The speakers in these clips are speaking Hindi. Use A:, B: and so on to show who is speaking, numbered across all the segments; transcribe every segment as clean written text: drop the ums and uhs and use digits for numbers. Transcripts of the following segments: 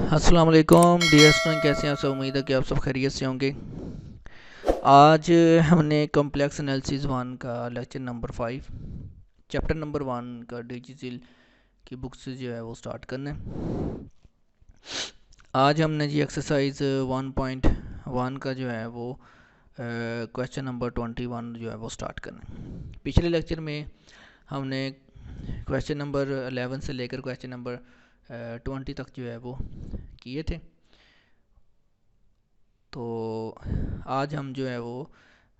A: अस्सलाम वालेकुम डियर स्टूडेंट, कैसे हैं आप सब। उम्मीद है कि आप सब खैरियत से होंगे। आज हमने कॉम्प्लेक्स एनालिसिस वन का लेक्चर नंबर 5 चैप्टर नंबर 1 का डिजिटल की बुक से जो है वो स्टार्ट करना है। आज हमने जी एक्सरसाइज 1.1 का जो है वो क्वेश्चन नंबर 21 जो है वो स्टार्ट करना है। पिछले लेक्चर में हमने क्वेश्चन नंबर 11 से लेकर क्वेश्चन नंबर 20 तक जो है वो किए थे। तो आज हम जो है वो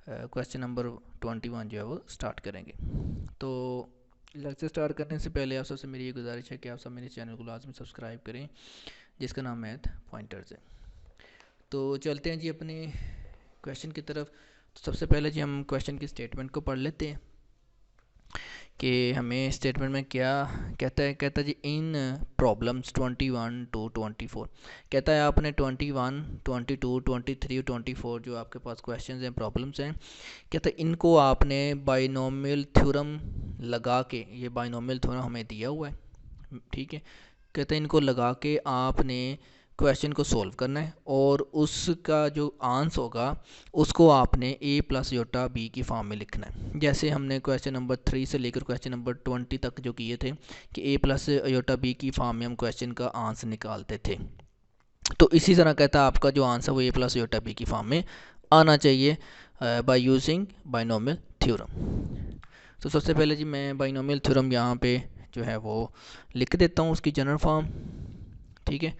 A: क्वेश्चन नंबर 21 जो है वो स्टार्ट करेंगे। तो लेक्चर स्टार्ट करने से पहले आप सबसे मेरी ये गुजारिश है कि आप सब मेरे चैनल को लाजमी सब्सक्राइब करें, जिसका नाम मैथ पॉइंटर्स है। तो चलते हैं जी अपने क्वेश्चन की तरफ। तो सबसे पहले जी हम क्वेश्चन की स्टेटमेंट को पढ़ लेते हैं कि हमें स्टेटमेंट में क्या कहता है जी इन प्रॉब्लम्स 21 to 24। कहता है आपने 21, 22, 23 और 24 जो आपके पास क्वेश्चंस हैं, प्रॉब्लम्स हैं, कहता है इनको आपने बाइनोमियल थ्योरम लगा के, ये बाइनोमियल थ्योरम हमें दिया हुआ है, ठीक है। कहते हैं इनको लगा के आपने क्वेश्चन को सॉल्व करना है और उसका जो आंसर होगा उसको आपने a प्लस योटा बी की फॉर्म में लिखना है। जैसे हमने क्वेश्चन नंबर 3 से लेकर क्वेश्चन नंबर 20 तक जो किए थे कि a प्लस योटा बी की फॉर्म में हम क्वेश्चन का आंसर निकालते थे। तो इसी तरह कहता है आपका जो आंसर वो a प्लस योटा बी की फॉर्म में आना चाहिए बाय यूजिंग बाइनोमियल थ्योरम। तो सबसे पहले जी मैं बाइनोमियल थ्योरम यहाँ पे जो है वो लिख देता हूँ, उसकी जनरल फॉर्म, ठीक है।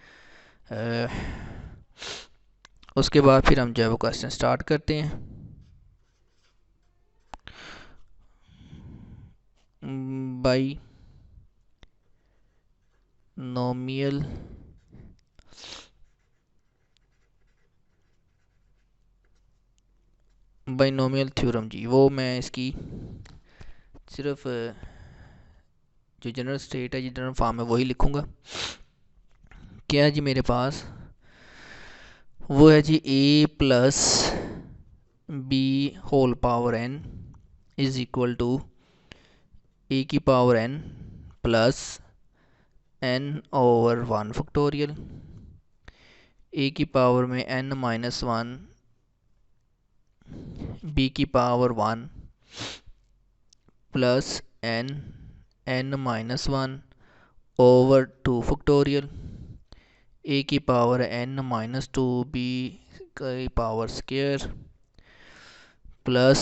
A: उसके बाद फिर हम जो है वो क्वेश्चन स्टार्ट करते हैं। बाई नोमियल बाइनोमियल थ्योरम जी, वो मैं इसकी सिर्फ जो जनरल स्टेट है, जो जनरल फॉर्म है वही लिखूँगा। क्या है जी मेरे पास, वो है जी a plus b whole power n is equal to a की power n plus n over 1 factorial, a की पावर में n माइनस 1, b की power 1 plus n minus 1 over 2 factorial, a की पावर n माइनस 2 b की power square plus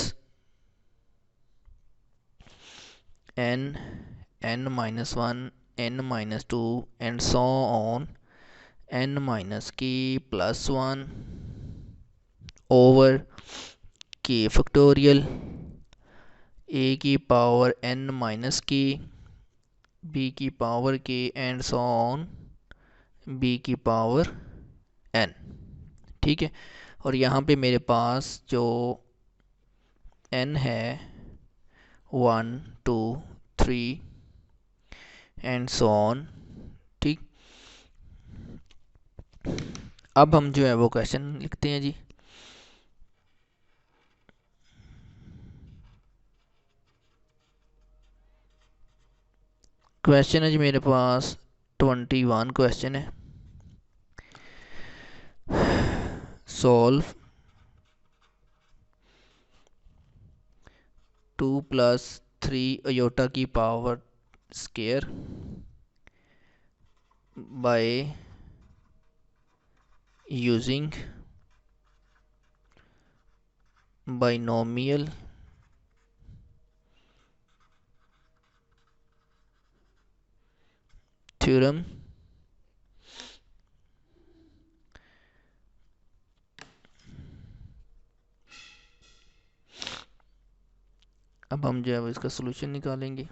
A: n minus 1 n minus 2 and so on n minus k plus 1 over k factorial, a की power n minus k, b की power k and so on b की पावर n, ठीक है। और यहाँ पे मेरे पास जो n है 1 2 3 एंड सो ऑन, ठीक। अब हम जो है वो क्वेश्चन लिखते हैं जी। क्वेश्चन है जी मेरे पास 21 क्वेश्चन है। सॉल्व 2 प्लस 3 अयोटा की power square by using binomial theorem अब हम जो है इसका सलूशन निकालेंगे।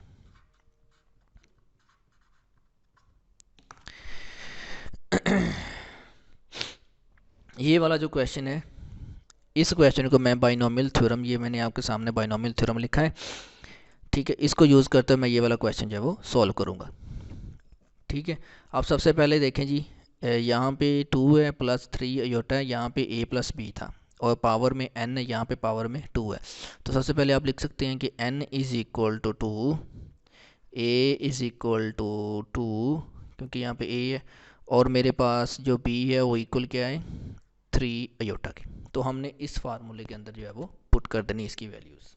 A: ये वाला जो क्वेश्चन है, इस क्वेश्चन को मैं बाइनोमियल थ्योरम, ये मैंने आपके सामने बाइनोमियल थ्योरम लिखा है, ठीक है। इसको यूज़ करते हुए मैं ये वाला क्वेश्चन जो है वो सॉल्व करूँगा, ठीक है। आप सबसे पहले देखें जी, यहाँ पे 2 है प्लस 3 अयोटा है, यहाँ पे a प्लस b था और पावर में n है, यहाँ पे पावर में 2 है। तो सबसे पहले आप लिख सकते हैं कि n is equal to 2, a is equal to 2 क्योंकि यहाँ पे a है, और मेरे पास जो b है वो इक्वल क्या है 3 अयोटा के। तो हमने इस फार्मूले के अंदर जो है वो पुट कर देनी इसकी वैल्यूज़।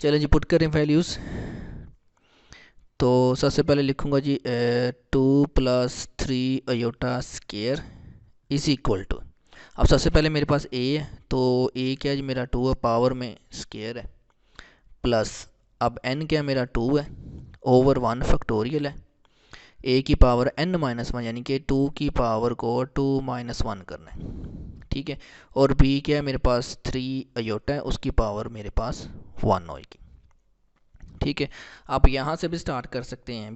A: चलें जी, पुट करें वैल्यूज़। तो सबसे पहले लिखूँगा जी 2 + 3 iota square is equal to, अब सबसे पहले मेरे पास a है, तो a क्या है जी मेरा 2 है, पावर में स्केयर है, प्लस अब n क्या मेरा 2 है, ओवर 1 फैक्टोरियल है, a की पावर n-1 यानी कि 2 की पावर को 2 - 1 करना है, ठीक है। और b क्या है मेरे पास 3 अयोटा है, उसकी पावर मेरे पास 1 होगी, ठीक है। आप यहाँ से भी स्टार्ट कर सकते हैं,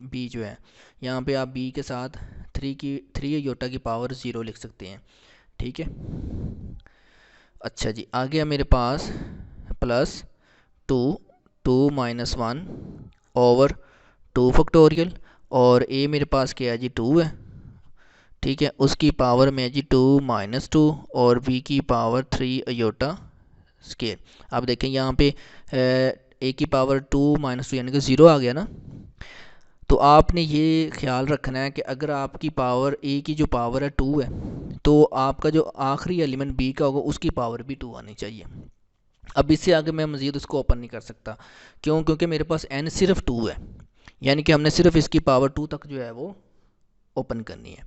A: b जो है यहाँ पे आप b के साथ 3 अयोटा की पावर 0 लिख सकते हैं, ठीक है। अच्छा जी, आ गया मेरे पास प्लस 2 2 - 1 ओवर 2 फैक्टोरियल, और a मेरे पास क्या है जी 2 है, ठीक है, उसकी पावर में है जी 2 - 2 और b की पावर 3 अयोटा स्केयर। अब देखें यहाँ पे a की पावर 2 - 2 यानी कि 0 आ गया ना। तो आपने ये ख्याल रखना है कि अगर आपकी पावर a की जो पावर है 2 है, तो आपका जो आखिरी एलिमेंट b का होगा उसकी पावर भी 2 आनी चाहिए। अब इससे आगे मैं मज़ीद उसको ओपन नहीं कर सकता, क्यों? क्योंकि मेरे पास n सिर्फ 2 है, यानी कि हमने सिर्फ इसकी पावर 2 तक जो है वो ओपन करनी है,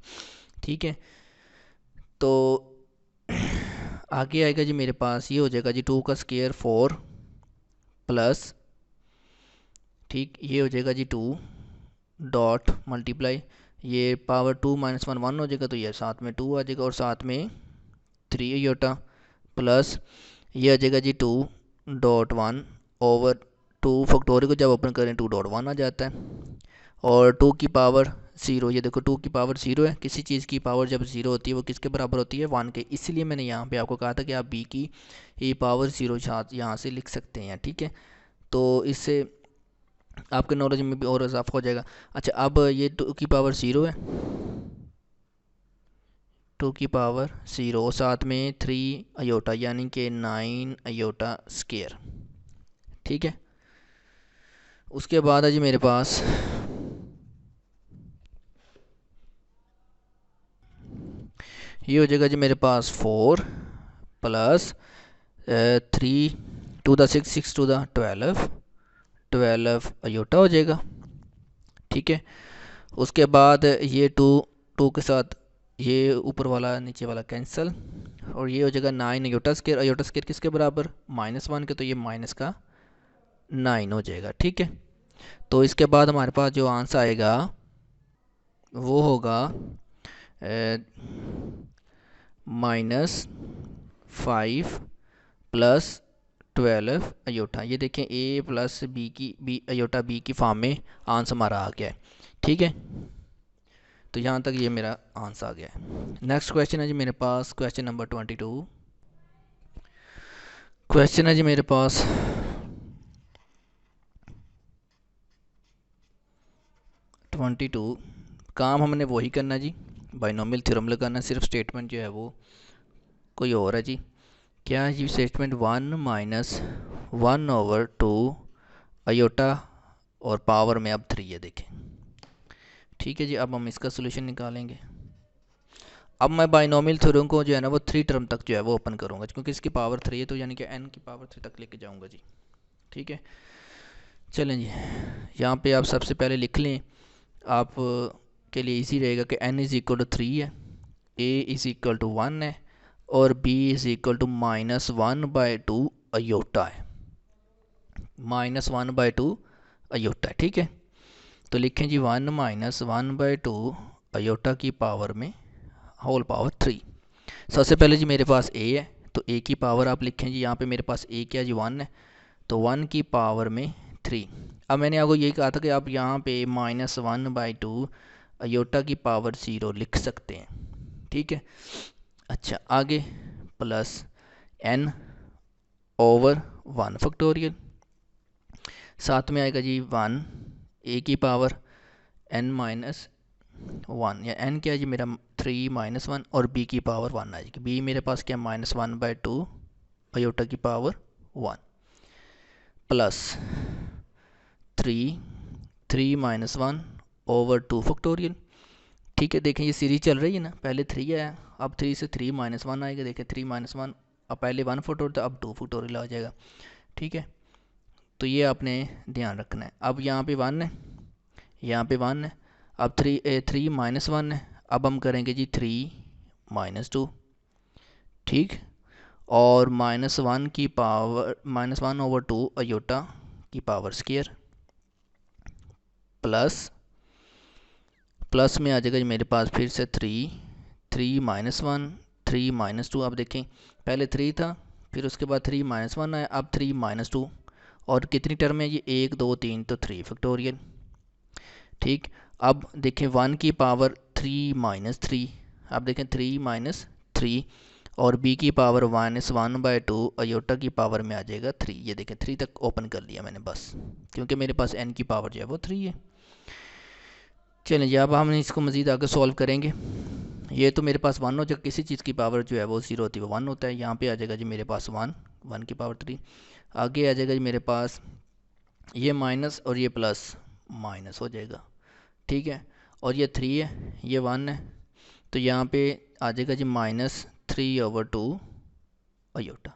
A: ठीक है। तो आगे आएगा जी मेरे पास ये हो जाएगा जी 2 का स्केयर 4 प्लस, ठीक, ये हो जाएगा जी 2 डॉट मल्टीप्लाई, ये पावर 2 - 1 1 हो जाएगा, तो ये साथ में 2 आ जाएगा और साथ में 3 अयोटा, प्लस ये आ जाएगा जी 2 डॉट 1 ओवर 2 फैक्टोरियल को जब ओपन करें 2 डॉट 1 आ जाता है, और 2 की पावर 0, ये देखो 2 की पावर 0 है, किसी चीज़ की पावर जब 0 होती है वो किसके बराबर होती है 1 के, इसलिए मैंने यहाँ पे आपको कहा था कि आप b की ये पावर 0 यहाँ से लिख सकते हैं, ठीक है। तो इससे आपके नॉलेज में भी और इजाफा हो जाएगा। अच्छा, अब ये 2 की पावर 0 है, 2 की पावर 0 और साथ में 3 अयोटा यानी कि 9 अयोटा स्केयर, ठीक है। उसके बाद है जी मेरे पास ये हो जाएगा जी मेरे पास 4 plus 3 to the 6 6 to the 12 iota हो जाएगा, ठीक है। उसके बाद ये 2 2 के साथ ये ऊपर वाला नीचे वाला कैंसिल, और ये हो जाएगा 9 अयोटा स्केयर, अयोटा स्केयर किसके बराबर -1 के, तो ये माइनस का 9 हो जाएगा, ठीक है। तो इसके बाद हमारे पास जो आंसर आएगा वो होगा -5 प्लस 12 अयोटा। ये देखें a plus b iota b की फॉर्म में आंसर हमारा आ गया है, ठीक है। तो यहाँ तक ये मेरा आंसर आ गया है। नेक्स्ट क्वेश्चन है जी मेरे पास क्वेश्चन नंबर 22। क्वेश्चन है जी मेरे पास 22। काम हमने वही करना जी, बाइनोमियल थ्योरम लगाना, सिर्फ स्टेटमेंट जो है वो कोई और है जी। क्या है जी स्टेटमेंट 1 - 1/2 अयोटा और पावर में अब 3 है, देखें, ठीक है जी। अब हम इसका सोल्यूशन निकालेंगे। अब मैं बाइनोमियल थ्योरम को जो है ना वो 3 टर्म तक जो है वो ओपन करूँगा, क्योंकि इसकी पावर 3 है, तो यानी कि n की पावर 3 तक लेके जाऊँगा जी, ठीक है। चलें जी, यहाँ पे आप सबसे पहले लिख लें, आप के लिए इजी रहेगा कि n इज़ इक्वल टू 3 है, a इज़ इक्वल टू 1 है, और b is equal to -1/2 iota है, -1/2 अयोटा है, ठीक है। तो लिखें जी 1 - 1/2 अयोटा की पावर में होल पावर 3। सबसे पहले जी मेरे पास a है, तो a की पावर आप लिखें जी, यहाँ पे मेरे पास a क्या जी 1 है, तो 1 की पावर में 3। अब मैंने आपको यही कहा था कि आप यहाँ पे -1/2 अयोटा की पावर 0 लिख सकते हैं, ठीक है। अच्छा, आगे प्लस n ओवर 1 फैक्टोरियल, साथ में आएगा जी 1 a की पावर n-1, या n क्या है जी मेरा 3 - 1, और b की पावर 1 आ जाएगी। b मेरे पास क्या -1/2 अयोटा की पावर 1 प्लस 3 - 1 ओवर 2 फैक्टोरियल। ठीक है, देखें ये सीरीज चल रही है ना, पहले 3 आया, अब 3 से 3 माइनस 1 आएगा। देखें 3 माइनस 1, अब पहले 1 फैक्टोरियल था, अब 2 फैक्टोरियल आ जाएगा। ठीक है, तो ये आपने ध्यान रखना है। अब यहाँ पे 1 है, यहाँ पे 1 है, अब 3 माइनस 1 है, अब हम करेंगे जी 3 माइनस 2। ठीक, और -1 की पावर -1/2 अयोटा की पावर स्क्वायर प्लस में आ जाएगा जी मेरे पास फिर से 3 माइनस 1, 3 माइनस 2। अब देखें पहले 3 था, फिर उसके बाद 3 माइनस 1 आया, अब 3 माइनस 2। और कितनी टर्म है ये, 1 2 3, तो 3 फैक्टोरियल। ठीक, अब देखें 1 की पावर 3 माइनस 3, अब देखें 3 माइनस 3, और b की पावर -1/2 अयोटा की पावर में आ जाएगा 3। ये देखें 3 तक ओपन कर लिया मैंने बस, क्योंकि मेरे पास n की पावर जो है वो 3 है। चलें जी, अब हम इसको मज़ीद आगे सॉल्व करेंगे। ये तो मेरे पास 1 हो जाएगा, किसी चीज़ की पावर जो है वो 0 होती है वो 1 होता है। यहाँ पे आ जाएगा जी मेरे पास 1 की पावर 3। आगे आ जाएगा जी मेरे पास ये माइनस और ये प्लस, माइनस हो जाएगा। ठीक है, और ये 3 है, ये 1 है, तो यहाँ पे आ जाएगा जी -3/2 अयोटा।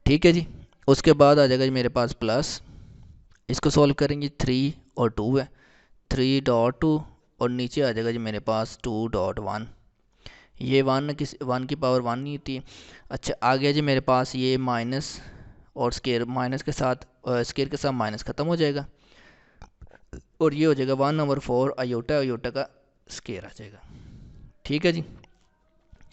A: ठीक है जी, उसके बाद आ जाएगा जी मेरे पास प्लस, इसको सॉल्व करेंगे 3 और 2 है, 3.2, और नीचे आ जाएगा जी मेरे पास 2.1। ये 1 की पावर 1 नहीं होती। अच्छा, आ गया जी मेरे पास ये माइनस और स्केयर, माइनस के साथ स्केयर के साथ माइनस ख़त्म हो जाएगा, और ये हो जाएगा 1/4 अयोटा, अयोटा का स्केयर आ जाएगा। ठीक है जी,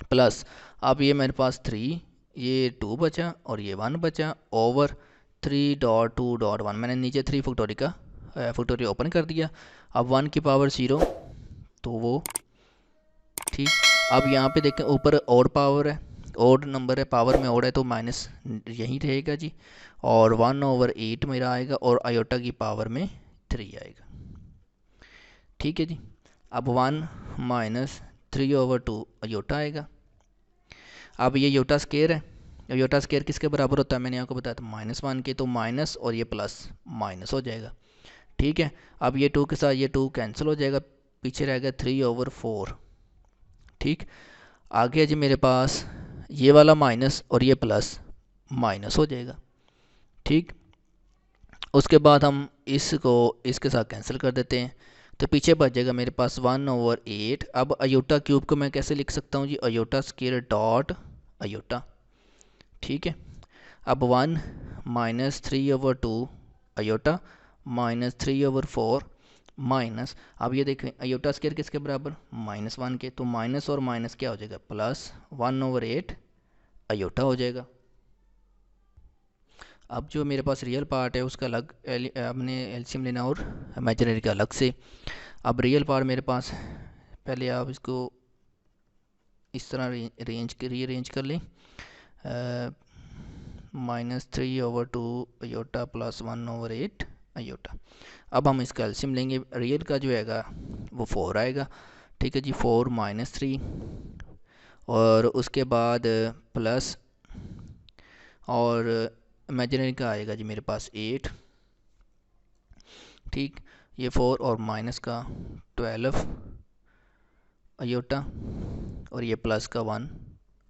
A: प्लस अब ये मेरे पास 3, ये 2 बचा और ये 1 बचा, ओवर 3.2.1। मैंने नीचे 3 फैक्टोरियल का फैक्टोरियल ओपन कर दिया। अब 1 की पावर 0, तो वो ठीक। अब यहाँ पे देखें ऊपर और पावर है, ओड नंबर है, पावर में ओड है, तो माइनस यहीं रहेगा जी, और 1/8 मेरा आएगा, और अयोटा की पावर में 3 आएगा। ठीक है जी, अब 1 -3/2 अयोटा आएगा। अब ये योटा स्केयर है, योटा स्केयर किसके बराबर होता है, मैंने आपको बताया था -1 के, तो माइनस और ये प्लस माइनस हो जाएगा। ठीक है, अब ये 2 के साथ ये 2 कैंसिल हो जाएगा, पीछे रहेगा 3/4। ठीक, आगे जी मेरे पास ये वाला माइनस और ये प्लस माइनस हो जाएगा। ठीक, उसके बाद हम इसको इसके साथ कैंसिल कर देते हैं, तो पीछे बच जाएगा मेरे पास 1/8। अब अयोटा क्यूब को मैं कैसे लिख सकता हूँ जी, अयोटा स्केयर डॉट अयोटा। ठीक है, अब 1 -3/2 अयोटा -3/4 माइनस, अब ये देखें अयोटा स्केयर किसके बराबर, -1 के, तो माइनस और माइनस क्या हो जाएगा, प्लस 1/8 अयोटा हो जाएगा। अब जो मेरे पास रियल पार्ट है उसका अलग हमने एलसीएम लेना, और इमेजिनरी का अलग से। अब रियल पार्ट मेरे पास, पहले आप इसको इस तरह रीअरेंज कर लें, -3/2 अयोटा प्लस 1/8 अयोटा। अब हम इसका एलसीएम लेंगे, रियल का जो आएगा वो 4 आएगा। ठीक है जी, 4 -3, और उसके बाद प्लस, और इमेजिनरी का आएगा जी मेरे पास 8। ठीक, ये 4 और माइनस का 12 अयोटा, और ये प्लस का 1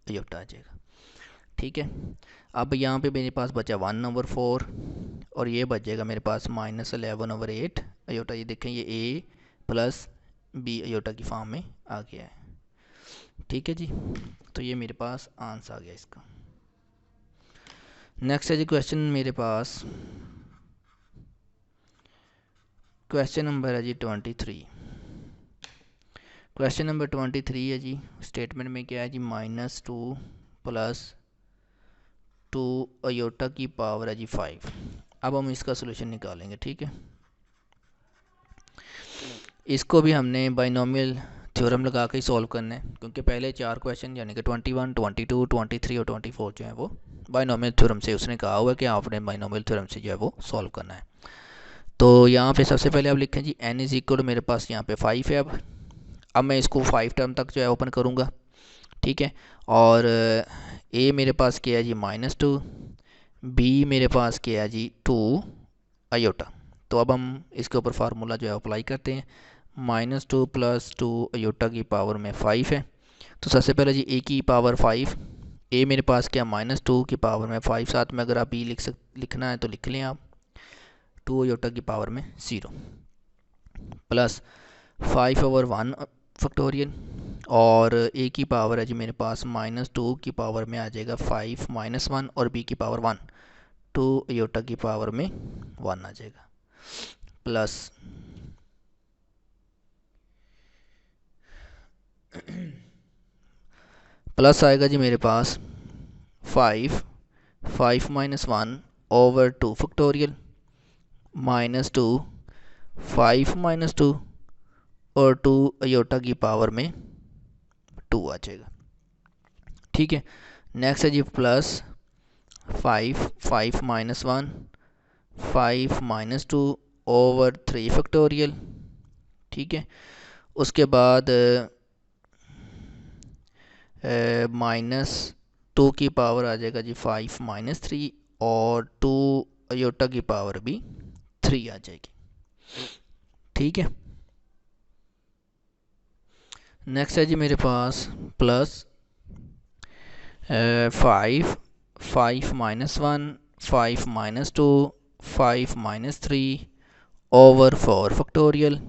A: अयोटा आ जाएगा। ठीक है, अब यहाँ पे मेरे पास बचा 1/4, और ये बच जाएगा मेरे पास -11/8 अयोटा। ये देखें ये a प्लस b अयोटा की फॉर्म में आ गया है। ठीक है जी, तो ये मेरे पास आंसर आ गया इसका। नेक्स्ट है जी क्वेश्चन मेरे पास, क्वेश्चन नंबर है जी 23। क्वेश्चन नंबर 23 है जी, स्टेटमेंट में क्या है जी, -2 + 2 अयोटा की पावर है जी 5। अब हम इसका सोल्यूशन निकालेंगे। ठीक है, इसको भी हमने बाइनोमियल थ्योरम लगा के ही सॉल्व करना है, क्योंकि पहले 4 क्वेश्चन यानी कि 21, 22, 23 और 24 जो है वो बाइनोमियल थ्योरम से उसने कहा हुआ है कि आपने बाइनोमियल थ्योरम से जो है वो सॉल्व करना है। तो यहाँ पे सबसे पहले आप लिखें जी n = मेरे पास यहाँ पे 5 है। अब मैं इसको 5 टर्म तक जो है ओपन करूँगा। ठीक है, और a मेरे पास क्या है जी -2, b मेरे पास क्या है जी 2 अयोटा। तो अब हम इसके ऊपर फार्मूला जो है अप्लाई करते हैं। -2 + 2 अयोटा की पावर में 5 है। तो सबसे पहले जी ए की पावर 5, ए मेरे पास क्या -2 की पावर में 5, साथ में अगर आप ई लिखना है तो लिख लें आप, 2 अयोटा की पावर में 0 प्लस 5/1 फैक्टोरियल, और ए की पावर है जी मेरे पास -2 की पावर में आ जाएगा 5 - 1, और बी की पावर 1, 2 अयोटा की पावर में 1 आ जाएगा, प्लस प्लस आएगा जी मेरे पास 5 - 1/2 फैक्टोरियल -2 5 - 2 और 2 अयोटा की पावर में 2 आ जाएगा। ठीक है, नेक्स्ट है जी प्लस 5 - 1 5 - 2 ओवर 3 फैक्टोरियल। ठीक है, उसके बाद -2 की पावर आ जाएगा जी 5 - 3, और 2 अयोटा की पावर भी 3 आ जाएगी। ठीक है, नेक्स्ट है जी मेरे पास प्लस 5 - 1 5 - 2 5 - 3 ओवर 4 फैक्टोरियल,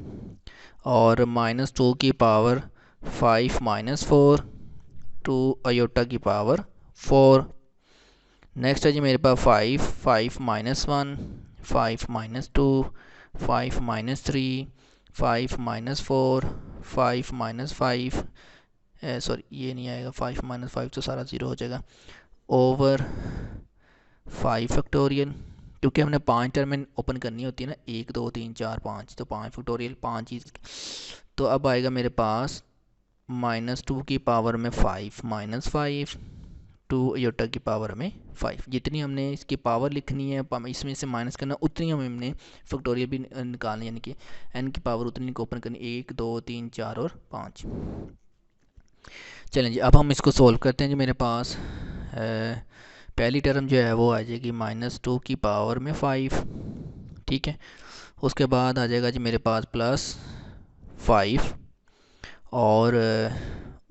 A: और -2 की पावर 5 - 4 2 अयोटा की पावर 4। नेक्स्ट है जी मेरे पास 5 - 1 5 - 2 5 - 3 5 - 4 5 - 5, सॉरी ये नहीं आएगा, 5 - 5 तो सारा ज़ीरो हो जाएगा, ओवर 5 फैक्टोरियल, क्योंकि हमने 5 टर्म ओपन करनी होती है ना, 1 2 3 4 5, तो 5 फैक्टोरियल 5 ही। तो अब आएगा मेरे पास -2 की पावर में 5 - 5 2 अयोटा की पावर में 5। जितनी हमने इसकी पावर लिखनी है इसमें से माइनस करना, उतनी हमने फैक्टोरियल भी निकालनी, यानी कि n की पावर उतनी को ओपन करनी, 1 2 3 4 और 5। चलें जी, अब हम इसको सोल्व करते हैं जी। मेरे पास पहली टर्म जो है वो आ जाएगी -2 की पावर में 5। ठीक है, उसके बाद आ जाएगा जी मेरे पास प्लस 5, और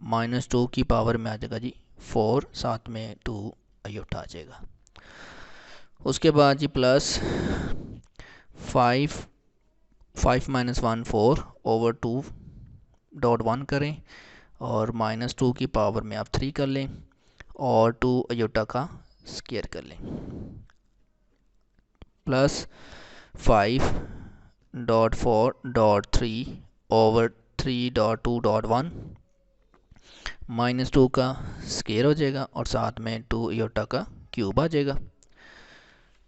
A: -2 की पावर में आ जाएगा जी 4, साथ में 2 अयोटा आ जाएगा। उसके बाद जी प्लस 5 5 - 1 4 ओवर 2.1 करें, और -2 की पावर में आप 3 कर लें, और 2 अयोटा का स्क्वायर कर लें, प्लस 5.4.3 ओवर 3.2.1 -2 का स्क्वायर हो जाएगा, और साथ में 2 अयोटा का क्यूब आ जाएगा।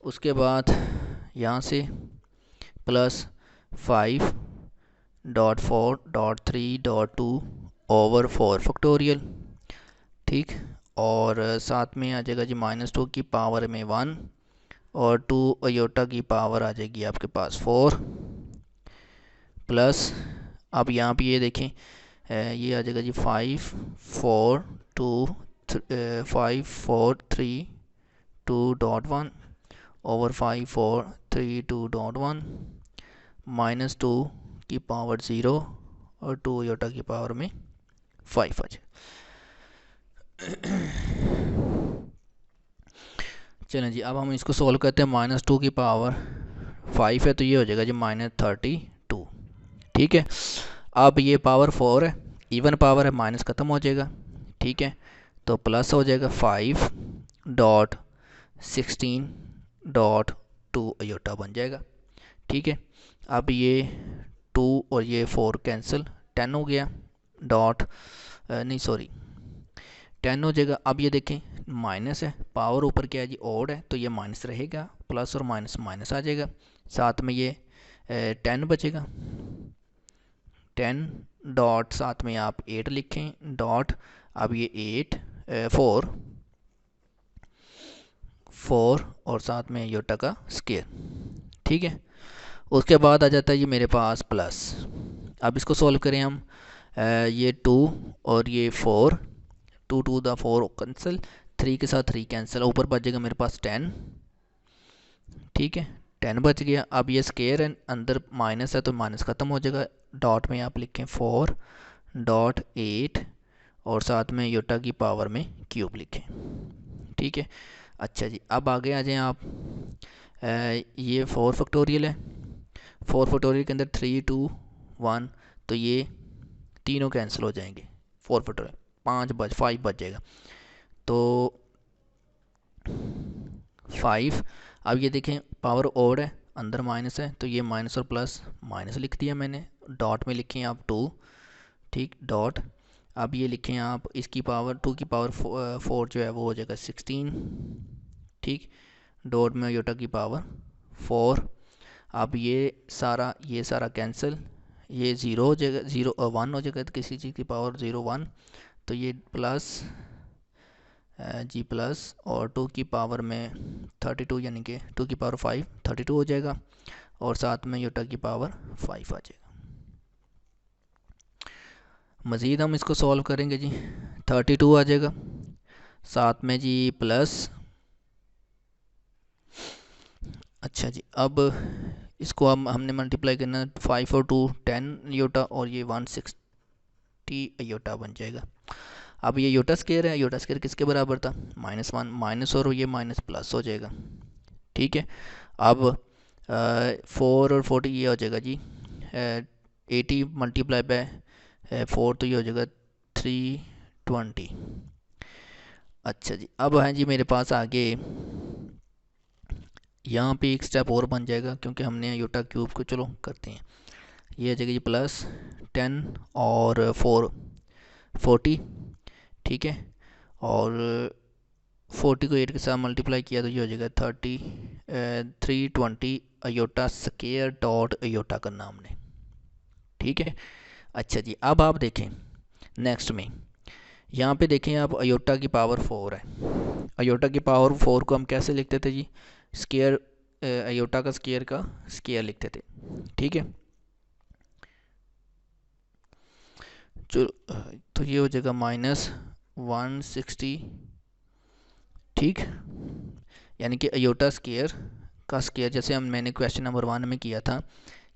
A: उसके बाद यहाँ से प्लस 5.4.3.2 ओवर 4 फैक्टोरियल। ठीक, और साथ में आ जाएगा जी -2 की पावर में 1, और 2 अयोटा की पावर आ जाएगी आपके पास 4, प्लस अब यहाँ पे ये देखें, ये आ जाएगा जी 5 4 3 2.1 ओवर 5 4 3 2.1 -2 की पावर 0, और 2 अयोटा की पावर में 5 आ जाए। चलें जी, अब हम इसको सोल्व करते हैं। -2 की पावर 5 है, तो ये हो जाएगा जी -32। ठीक है, अब ये पावर 4 है, इवन पावर है, माइनस ख़त्म हो जाएगा। ठीक है, तो प्लस हो जाएगा 5.16.2 अयोटा बन जाएगा। ठीक है, अब ये 2 और ये 4 कैंसिल, 10 हो गया, डॉट नहीं सॉरी 10 हो जाएगा। अब ये देखें माइनस है, पावर ऊपर क्या है जी ओड है, तो ये माइनस रहेगा, प्लस और माइनस माइनस आ जाएगा, साथ में ये 10 बचेगा, 10 डॉट साथ में आप 8 लिखें, डॉट अब ये 8 4 और साथ में योटा का स्क्वायर। ठीक है, उसके बाद आ जाता है ये मेरे पास प्लस। अब इसको सॉल्व करें हम, ये 2 और ये 4, 2 2 द 4 कैंसिल, 3 के साथ 3 कैंसिल, ऊपर बच जाएगा मेरे पास 10। ठीक है, 10 बच गया। अब ये स्केयर है, अंदर माइनस है तो माइनस ख़त्म हो जाएगा। डॉट में आप लिखें 4.8 और साथ में योटा की पावर में क्यूब लिखें। ठीक है। अच्छा जी, अब आगे आ जाएं आप। ये 4 फैक्टोरियल है। 4 फैक्टोरियल के अंदर 3 2 1, तो ये तीनों कैंसिल हो जाएंगे। 4 फैक्टोरियल 5 बच जाएगा। तो 5। अब ये देखें पावर ओड है, अंदर माइनस है, तो ये माइनस और प्लस माइनस लिख दिया मैंने। डॉट में लिखें आप 2। ठीक, डॉट। अब ये लिखें आप इसकी पावर 2 की पावर 4 जो है वो हो जाएगा 16। ठीक, डॉट में योटा की पावर 4। अब ये सारा कैंसिल, ये ज़ीरो हो जाएगा, 1 हो जाएगा, तो किसी चीज़ की पावर 0 1, तो ये प्लस जी प्लस और 2 की पावर में 32, यानी कि 2 की पावर 5 32 हो जाएगा, और साथ में योटा की पावर 5 आ जाएगा। मज़ीद हम इसको सॉल्व करेंगे जी। 32 आ जाएगा, साथ में जी प्लस। अच्छा जी, अब इसको हमने मल्टीप्लाई करना, 5 और 2 10 योटा, और ये 160 योटा बन जाएगा। अब ये योटा स्केयर है, योटा स्केयर किसके बराबर था? -1, माइनस और ये माइनस प्लस हो जाएगा। ठीक है। अब 4 और 40 ये हो जाएगा जी 80 मल्टीप्लाई बाय 4, तो ये हो जाएगा 320। अच्छा जी, अब है जी मेरे पास आगे यहाँ पे एक स्टेप और बन जाएगा, क्योंकि हमने योटा क्यूब को, चलो करते हैं। ये हो जाएगा जी प्लस 10 और 4 40। ठीक है, और 40 को 8 के साथ मल्टीप्लाई किया तो ये हो जाएगा 320 अयोटा स्केयर डॉट अयोटा करना हमने। ठीक है। अच्छा जी, अब आप देखें नेक्स्ट में, यहाँ पे देखें आप, अयोटा की पावर 4 है। अयोटा की पावर 4 को हम कैसे लिखते थे जी? स्केयर, अयोटा का स्केयर लिखते थे। ठीक है, चलो, तो ये हो जाएगा -160। ठीक, यानी कि अयोटा स्केयर का स्केयर, जैसे मैंने क्वेश्चन नंबर 1 में किया था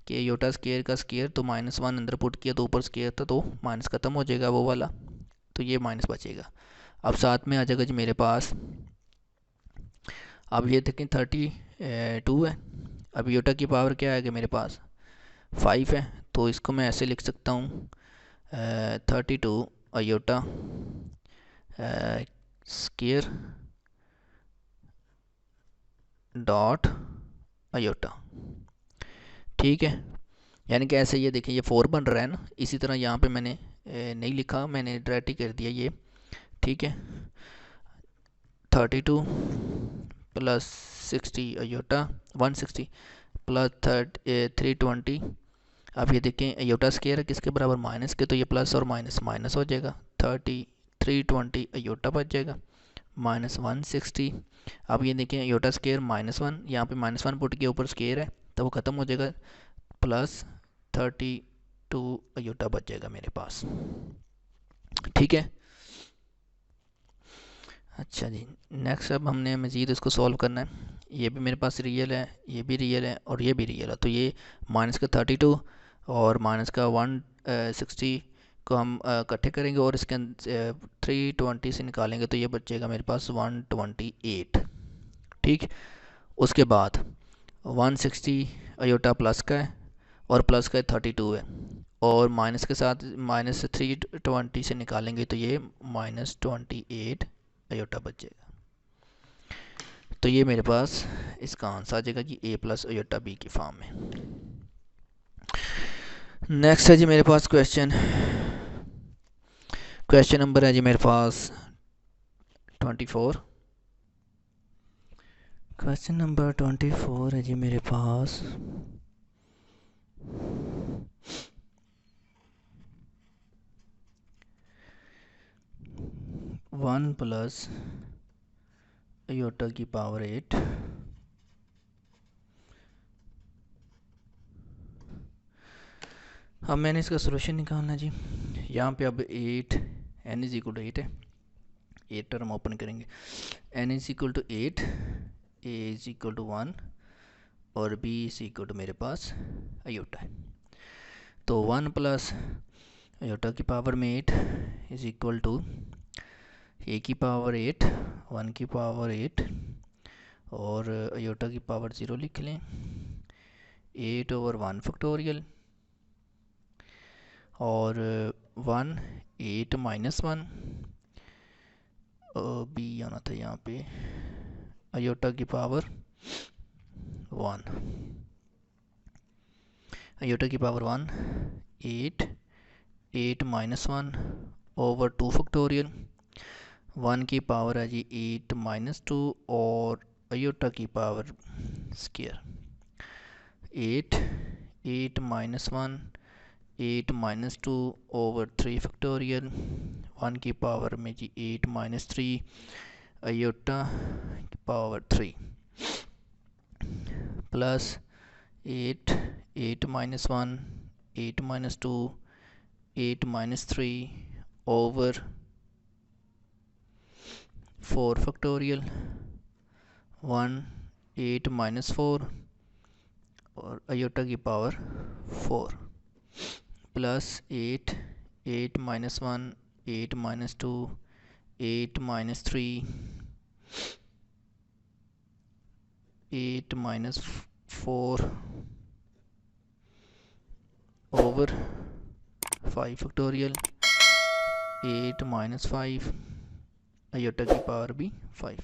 A: कि अयोटा स्केयर का स्केयर, तो -1 अंदर पुट किया तो ऊपर स्केयर था, तो माइनस ख़त्म हो जाएगा वो वाला, तो ये माइनस बचेगा। अब साथ में आ जाएगा जी मेरे पास, अब ये देखें 32 है। अब अयोटा की पावर क्या आएगा मेरे पास? 5 है, तो इसको मैं ऐसे लिख सकता हूँ 32 अयोटा स्केयर डॉट अयोटा। ठीक है, यानी कि ऐसे ये देखिए, ये 4 बन रहा है ना, इसी तरह यहाँ पे मैंने नहीं लिखा, मैंने डायरेक्ट ही कर दिया ये। ठीक है, 32 प्लस 60 अयोटा 160 प्लस 320। अब ये देखें अयोटा स्केयर है किसके बराबर? माइनस के, तो ये प्लस और माइनस माइनस हो जाएगा। 320 अयोटा बच जाएगा -160। अब ये देखें अयोटा स्केयर -1, यहाँ पे -1 पुट के ऊपर स्केयर है, तो वो ख़त्म हो जाएगा, +32 अयोटा बच जाएगा मेरे पास। ठीक है। अच्छा जी, नेक्स्ट अब हमने मज़ीद इसको सॉल्व करना है। ये भी मेरे पास रियल है, ये भी रियल है, और ये भी रियल है, तो ये माइनस का 32 और माइनस का 160 को हम इकट्ठे करेंगे, और इसके 320 से निकालेंगे, तो ये बचेगा मेरे पास 128। ठीक, उसके बाद 160 अयोटा प्लस का है, और प्लस का 32 है, और माइनस के साथ माइनस 320 से निकालेंगे, तो ये -28 अयोटा बच जाएगा। तो ये मेरे पास इसका आंसर आ जाएगा कि A+ अयोटा B की फॉर्म में। नेक्स्ट है जी मेरे पास क्वेश्चन नंबर है जी मेरे पास 24। क्वेश्चन नंबर 24 है जी मेरे पास। 1+ अयोटा की पावर 8 अब मैंने इसका सोल्यूशन निकालना जी। यहाँ पे अब 8 n = 8 है, 8 टर्म ओपन करेंगे, n = 8, a = 1, और b इज इक्वल टू मेरे पास आयोटा है। तो 1 प्लस आयोटा की पावर में 8 इज इक्वल टू a की पावर 8, 1 की पावर 8 और आयोटा की पावर 0 लिख लें, 8/1 फैक्टोरियल और 1 8 माइनस 1 b आना था यहाँ पे, आयोटा की पावर 1, आयोटा की पावर 1 8 8 माइनस 1 ओवर 2 फैक्टोरियल, 1 की पावर है जी 8 माइनस 2 और आयोटा की power square 8 8 minus 1 8 minus 2 over 3 factorial, 1 की पावर में जी 8 माइनस 3 आयोटा की power 3 plus 8 8 minus 1 8 minus 2 8 minus 3 over 4 factorial, 1 8 minus 4 और आयोटा की power 4 plus 8 8 minus 1 8 minus 2 8 minus 3 8 minus 4 over 5 factorial, 8 minus 5 iota की पावर भी 5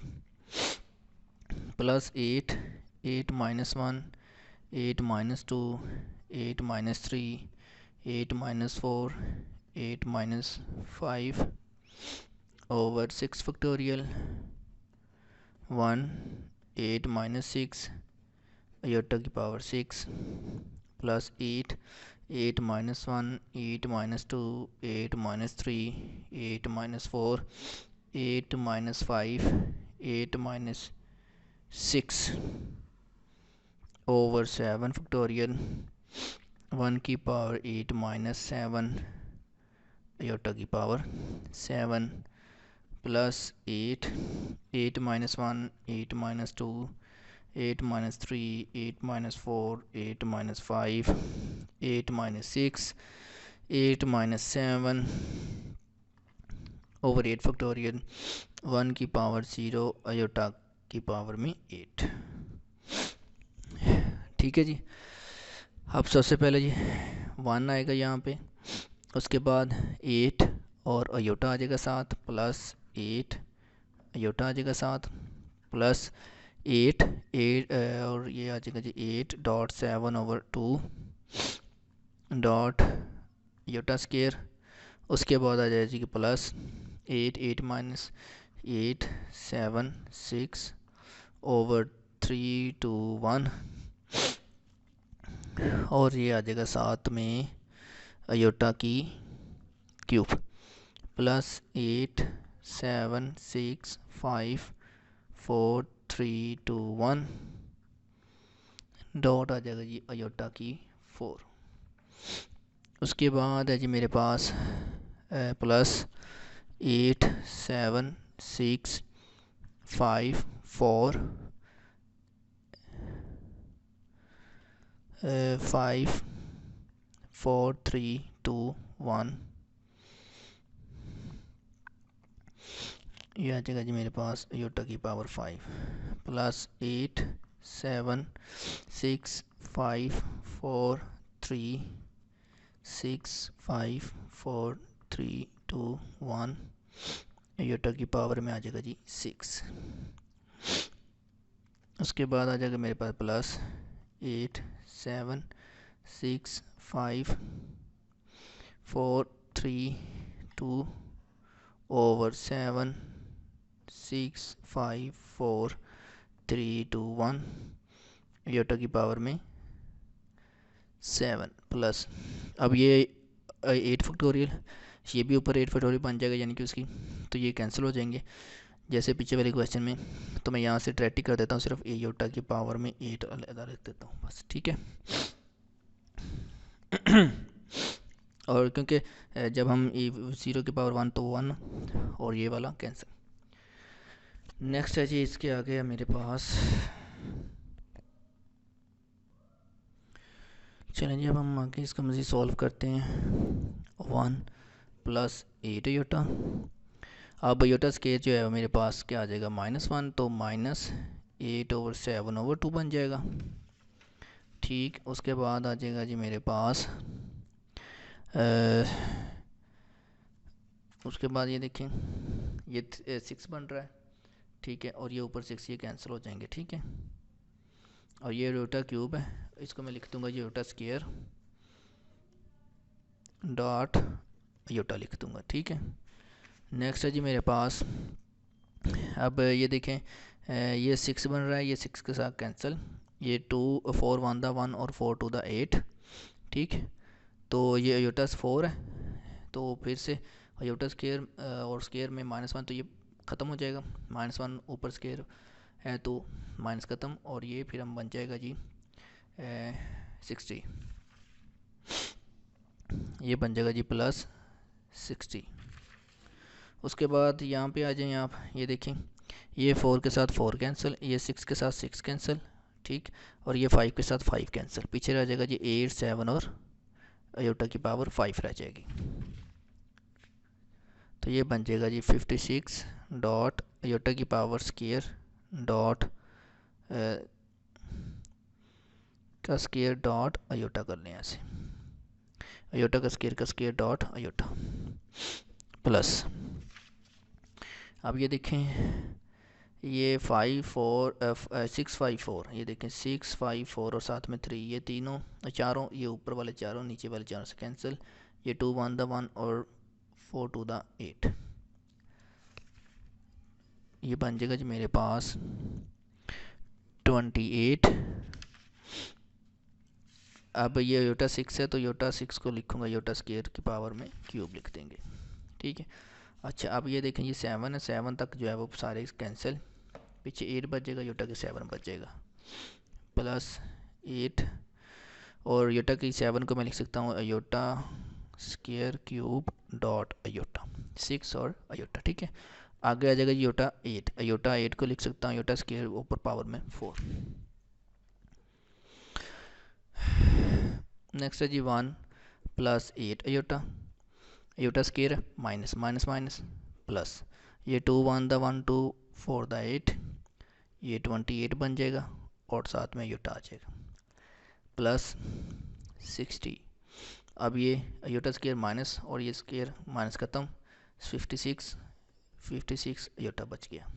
A: plus 8 8 minus 1 8 minus 2 8 minus 3 8 minus 4 8 minus 5 over 6 factorial, 1 8 minus 6 iota की power 6 plus 8 8 minus 1 8 minus 2 8 minus 3 8 minus 4 8 minus 5 8 minus 6 over 7 factorial, 1 की पावर 8 माइनस 7 आयोटा की power 7 plus 8 8 minus 1 8 minus 2 8 minus 3 8 minus 4 8 minus 5 8 minus 6 8 minus 7 over 8 factorial, 1 की पावर 0 आयोटा की पावर में 8। ठीक है जी। अब सबसे पहले जी 1 आएगा यहाँ पे, उसके बाद 8 और आयोटा आ जाएगा साथ, प्लस 8 आयोटा आ जाएगा साथ, प्लस 8 8 और ये आ जाएगा जी 8.7/2 डॉट आयोटा स्क्वायर, उसके बाद आ जाएगा जी प्लस 8 8 माइनस 8 7 6 ओवर 3 2 1 और ये आ जाएगा साथ में आयोटा की क्यूब प्लस 8 7 6 5 4 3 2 1 डॉट आ जाएगा जी आयोटा की 4। उसके बाद है जी मेरे पास प्लस 8 7 6 5 4 5 4 3 2 1 ये आ जाएगा जी मेरे पास आयोटा की पावर 5 प्लस 8 7 6 5 4 3 6 5 4 3 2 1 आयोटा की पावर में आ जाएगा जी 6। उसके बाद आ जाएगा मेरे पास प्लस 8 7 6 5 4 3 2 ओवर 7 6 5 4 3 2 1 आयोटा की पावर में 7 प्लस, अब ये 8 फैक्टोरियल, ये भी ऊपर 8 फैक्टोरियल बन जाएगा, यानी कि उसकी तो ये कैंसिल हो जाएंगे जैसे पीछे वाले क्वेश्चन में। तो मैं यहाँ से डायरेक्ट कर देता हूँ, सिर्फ आयोटा की पावर में 8 अलग रख देता हूँ बस। ठीक है। और क्योंकि जब हम 0 की पावर 1 तो 1 और ये वाला कैंसिल। नेक्स्ट है जी इसके आगे है मेरे पास चलें जी, अब हम आगे इसका मज़ीद सॉल्व करते हैं। 1 प्लस 8 अयोटा। अब अयोटा स्केयर जो है मेरे पास क्या आ जाएगा, -1, तो -8/7/2 बन जाएगा। ठीक, उसके बाद आ जाएगा जी मेरे पास उसके बाद ये देखें, ये 6 बन रहा है। ठीक है, और ये ऊपर 6 ये कैंसिल हो जाएंगे। ठीक है, और ये अयोटा क्यूब है, इसको मैं लिख दूंगा अयोटा स्केयर डॉट अयोटा लिख दूंगा। ठीक है, नेक्स्ट है जी मेरे पास, अब ये देखें, ये 6 बन रहा है, ये 6 के साथ कैंसिल, ये 2 4 1 द 1 और 4 2 द 8। ठीक, तो ये अयोटा 4 है, तो फिर से अयोटा स्केयर और स्केयर में -1, तो ये ख़त्म हो जाएगा। -1 ऊपर स्केयर है तो माइनस ख़त्म, और ये फिर हम बन जाएगा जी 60, ये बन जाएगा जी +60। उसके बाद यहाँ पे आ जाएं आप, ये देखें, ये 4 के साथ 4 कैंसिल, ये 6 के साथ 6 कैंसिल। ठीक, और ये 5 के साथ 5 कैंसिल, पीछे रह जाएगा जी 8 7 और अयोटा की पावर 5 रह जाएगी। तो ये बन जाएगा जी 56 डॉट अयोटा की पावर स्केयर डॉट का स्केयर डॉट अयोटा कर लें ऐसे, अयोटा का स्केयर डॉट अयोटा प्लस। अब ये देखें, ये 6 5 4, ये देखें 6 5 4 और साथ में 3, ये तीनों चारों, ये ऊपर वाले चारों नीचे वाले चारों से कैंसिल, ये 2 1 द 1 और 4 2 द 8, ये बन जाएगा जी मेरे पास 28। अब ये योटा 6 है, तो योटा 6 को लिखूंगा योटा स्केयर की पावर में क्यूब लिख देंगे। ठीक है, अच्छा अब ये देखें, ये 7 है, 7 तक जो है वो सारे कैंसिल, पीछे 8 बचेगा, योटा के 7 बचेगा +8, और योटा की 7 को मैं लिख सकता हूँ iota square cube dot iota 6 और अयोटा। ठीक है, आगे आ जाएगा योटा 8, अयोटा 8 को लिख सकता हूँ योटा स्केयर ऊपर पावर में 4। नेक्स्ट है जी 1 plus 8 iota, iota square minus minus minus plus, ये 2 1 द 1 2 4 द 8, ये 28 बन जाएगा, और साथ में अयोटा आ जाएगा +60। अब ये अयोटा स्केयर माइनस और ये स्केयर माइनस ख़त्म, 56 अयोटा बच गया।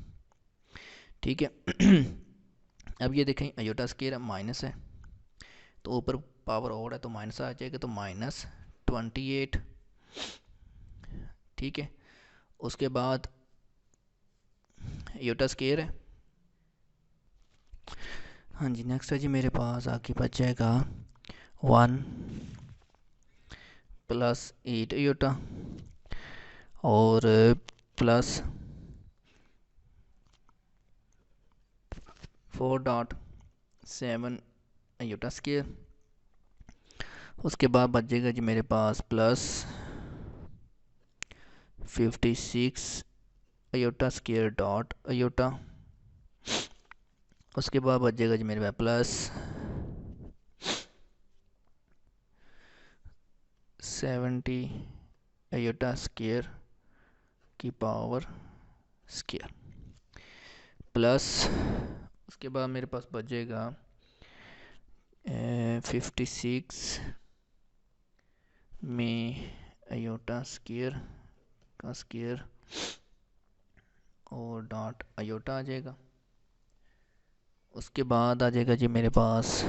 A: ठीक है, अब ये देखें अयोटा स्केयर माइनस है, तो ऊपर पावर और है तो माइनस आ जाएगा, तो -28। ठीक है, उसके बाद अयोटा स्केयर है। हाँ जी, नेक्स्ट है जी मेरे पास आगे बच जाएगा 1 प्लस 8 अयोटा और +4.7 अयोटा स्केयर। उसके बाद बच जाएगा जी मेरे पास +56 अयोटा स्केयर डॉट अयोटा। उसके बाद बच जाएगा जी मेरे पास +70 अयोटा स्केयर की पावर स्केयर प्लस, उसके बाद मेरे पास बचेगा 56 में अयोटा स्केयर का स्केयर और डॉट अयोटा आ जाएगा। उसके बाद आ जाएगा जी मेरे पास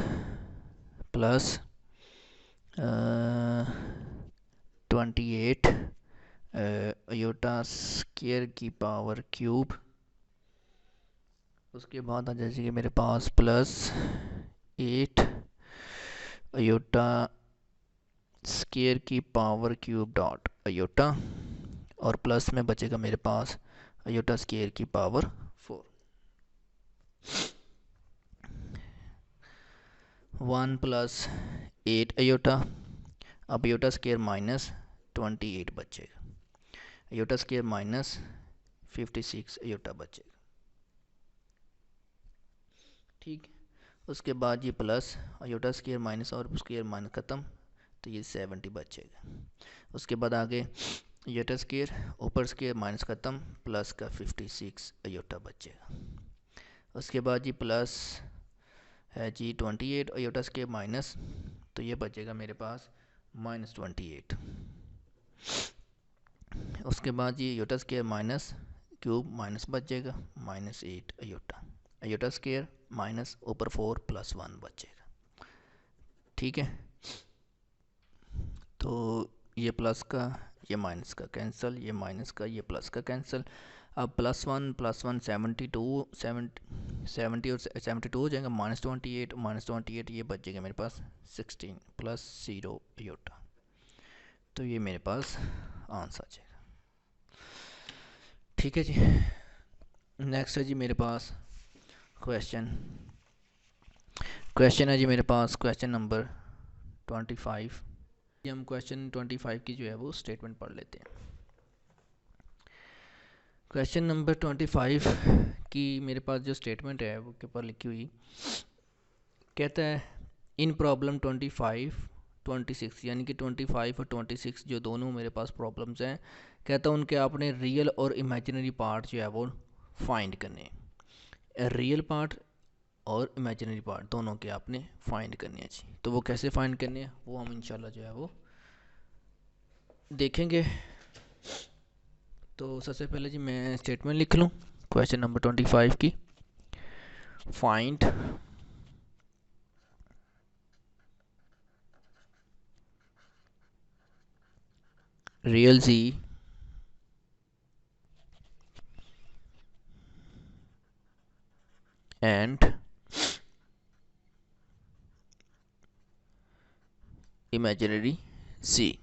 A: +28 अयोटा स्केयर की पावर क्यूब। उसके बाद आ जाएगी मेरे पास +8 अयोटा स्केयर की पावर क्यूब डॉट अयोटा, और प्लस में बचेगा मेरे पास अयोटा स्केयर की पावर 4। 1 + 8 अयोटा, अब अयोटा स्केयर -28 बचेगा, अयोटा स्केयर -56 अयोटा बचेगा। ठीक, उसके बाद ये प्लस आयोटा स्क्वायर माइनस और स्क्वायर माइनस ख़त्म, तो ये 70 बचेगा। उसके बाद आगे आयोटा स्क्वायर ऊपर स्क्वायर माइनस ख़त्म, प्लस का 56 आयोटा बचेगा। उसके बाद जी प्लस है जी 28 आयोटा स्क्वायर माइनस, तो ये बचेगा मेरे पास -28। उसके बाद जी iota square minus cube minus बचेगा -8 आयोटा, आयोटा स्क्वायर माइनस ऊपर 4 + 1 बचेगा। ठीक है, तो ये प्लस का ये माइनस का कैंसिल, ये माइनस का ये प्लस का कैंसिल। अब +1 + 1 72 70 और 72 हो जाएगा, -28 ये बचेगा मेरे पास 16 + 0 आयोटा, तो ये मेरे पास आंसर आ जाएगा। ठीक है जी, नेक्स्ट है जी मेरे पास क्वेश्चन है जी मेरे पास क्वेश्चन नंबर 25। हम क्वेश्चन 25 की जो है वो स्टेटमेंट पढ़ लेते हैं। क्वेश्चन नंबर 25 की मेरे पास जो स्टेटमेंट है वो के ऊपर लिखी हुई कहता है इन प्रॉब्लम 25 26, यानी कि 25 और 26 जो दोनों मेरे पास प्रॉब्लम्स हैं, कहता है उनके आपने रियल और इमेजिनरी पार्ट जो है वो फाइंड करने हैं। रियल पार्ट और इमेजिनरी पार्ट दोनों के आपने फाइंड करने हैं जी। तो वो कैसे फाइंड करने हैं वो हम इंशाल्लाह जो है वो देखेंगे। तो सबसे पहले जी मैं स्टेटमेंट लिख लूँ क्वेश्चन नंबर 25 की। Find real z and imaginary c.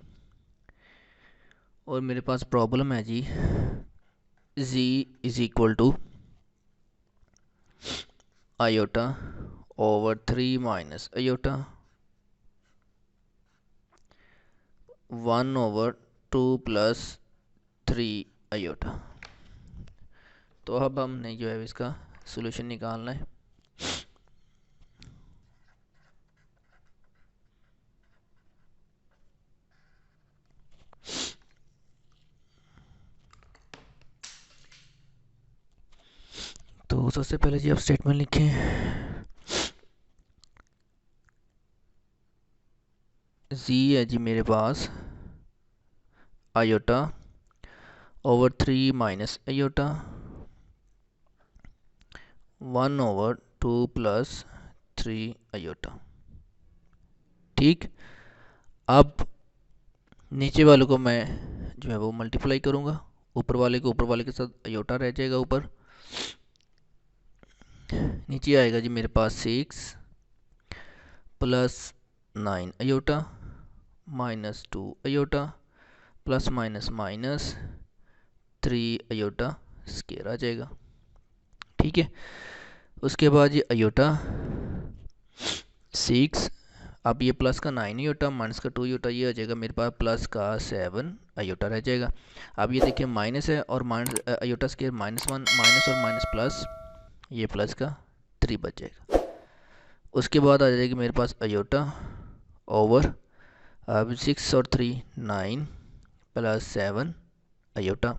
A: और मेरे पास प्रॉब्लम है जी z = iota over 3 minus iota 1/2 + 3 iota. तो अब हमने जो है इसका सॉल्यूशन निकालना है। तो सबसे पहले जी आप स्टेटमेंट लिखें z है जी मेरे पास iota over 3 minus iota 1/2 + 3 iota. ठीक, अब नीचे वालों को मैं जो है वो मल्टीप्लाई करूँगा, ऊपर वाले के साथ आयोटा रह जाएगा ऊपर। नीचे आएगा जी मेरे पास 6 + 9 iota -2 iota plus minus minus 3 iota square आ जाएगा। ठीक है, उसके बाद ये आयोटा 6, अब ये प्लस का 9 आयोटा माइनस का 2 आयोटा, ये आ जाएगा मेरे पास प्लस का 7 आयोटा रह जाएगा। अब ये देखिए माइनस है और माइनस आयोटा स्क्वायर -1 माइनस और माइनस प्लस, ये प्लस का 3 बच जाएगा। उसके बाद आ जाएगी मेरे पास आयोटा ओवर, अब 6 और 3 9 + 7 आयोटा।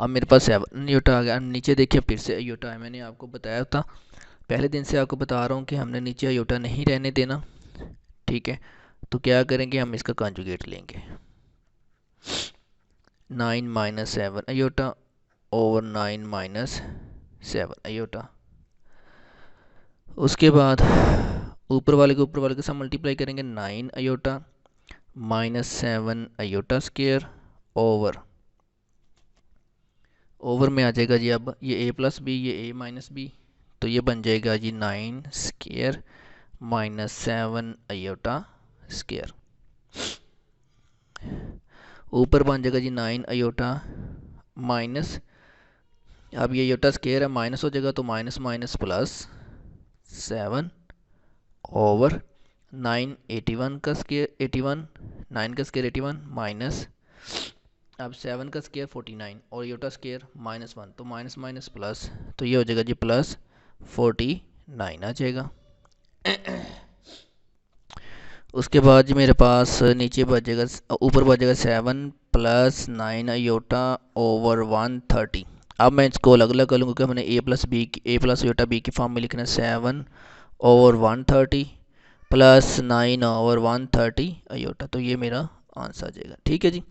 A: अब मेरे पास 7 आयोटा आ गया। नीचे देखिए फिर से आयोटा है, मैंने आपको बताया था पहले दिन से, आपको बता रहा हूँ कि हमने नीचे आयोटा नहीं रहने देना। ठीक है, तो क्या करेंगे हम इसका कॉन्जुगेट लेंगे 9 - 7 आयोटा ओवर 9 - 7 आयोटा। उसके बाद ऊपर वाले के साथ मल्टीप्लाई करेंगे 9 आयोटा -7 आयोटा स्क्वायर ओवर में आ जाएगा जी। अब ये a + b, ये a - b, तो ये बन जाएगा जी 9 स्क्वायर -7 आयोटा स्क्वायर। ऊपर बन जाएगा जी 9 आयोटा माइनस, अब ये आयोटा स्क्वायर है माइनस हो जाएगा तो माइनस माइनस प्लस 7 ओवर 9 81 का स्क्वायर 81, 9 का स्क्वायर 81 माइनस, अब 7 का स्क्वायर 49 और आयोटा स्क्वायर -1, तो माइनस माइनस प्लस, तो ये हो जाएगा जी +49 9 आ जाएगा। उसके बाद जी मेरे पास नीचे बचेगा, ऊपर बचेगा 7 + 9 i/130। अब मैं इसको अलग अलग कर लूँगा, क्योंकि हमने a प्लस योटा बी की फॉर्म में लिखना है। 7/130 + 9/130 i, तो ये मेरा आंसर आ जाएगा। ठीक है जी।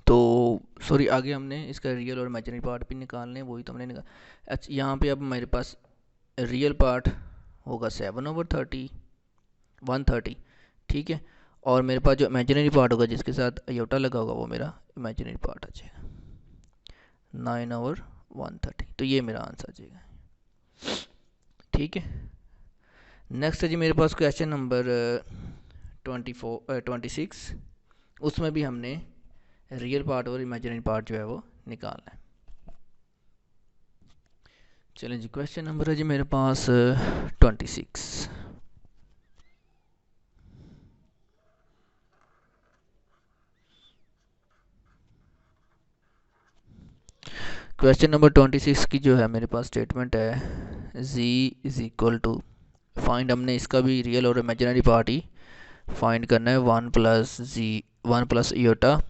A: तो सॉरी, आगे हमने इसका रियल और इमेजिनरी पार्ट भी निकालने हैं, वही तो हमने निकाल। अच्छा, यहाँ पे अब मेरे पास रियल पार्ट होगा 7/130। ठीक है। और मेरे पास जो इमेजिनरी पार्ट होगा जिसके साथ अयोटा लगा होगा, वो मेरा इमेजिनरी पार्ट आ जाएगा 9/130। तो ये मेरा आंसर आ जाएगा। ठीक है। नेक्स्ट है जी मेरे पास क्वेश्चन नंबर 26। उसमें भी हमने रियल पार्ट और इमेजिनरी पार्ट जो है वो निकालना है। चलें जी, क्वेश्चन नंबर है जी मेरे पास 26। क्वेश्चन नंबर 26 की जो है मेरे पास स्टेटमेंट है, z is equal to, find, हमने इसका भी रियल और इमेजिनरी पार्ट ही फाइंड करना है। 1 + iota,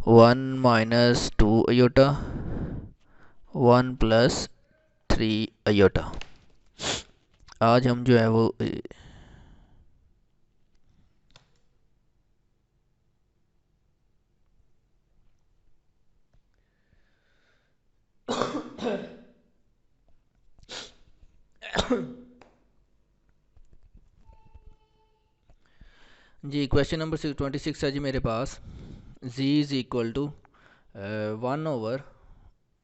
A: 1 - 2 iota, 1 + 3 iota। आज हम जो है वो जी क्वेश्चन नंबर 26 है जी मेरे पास। z is equal to 1/1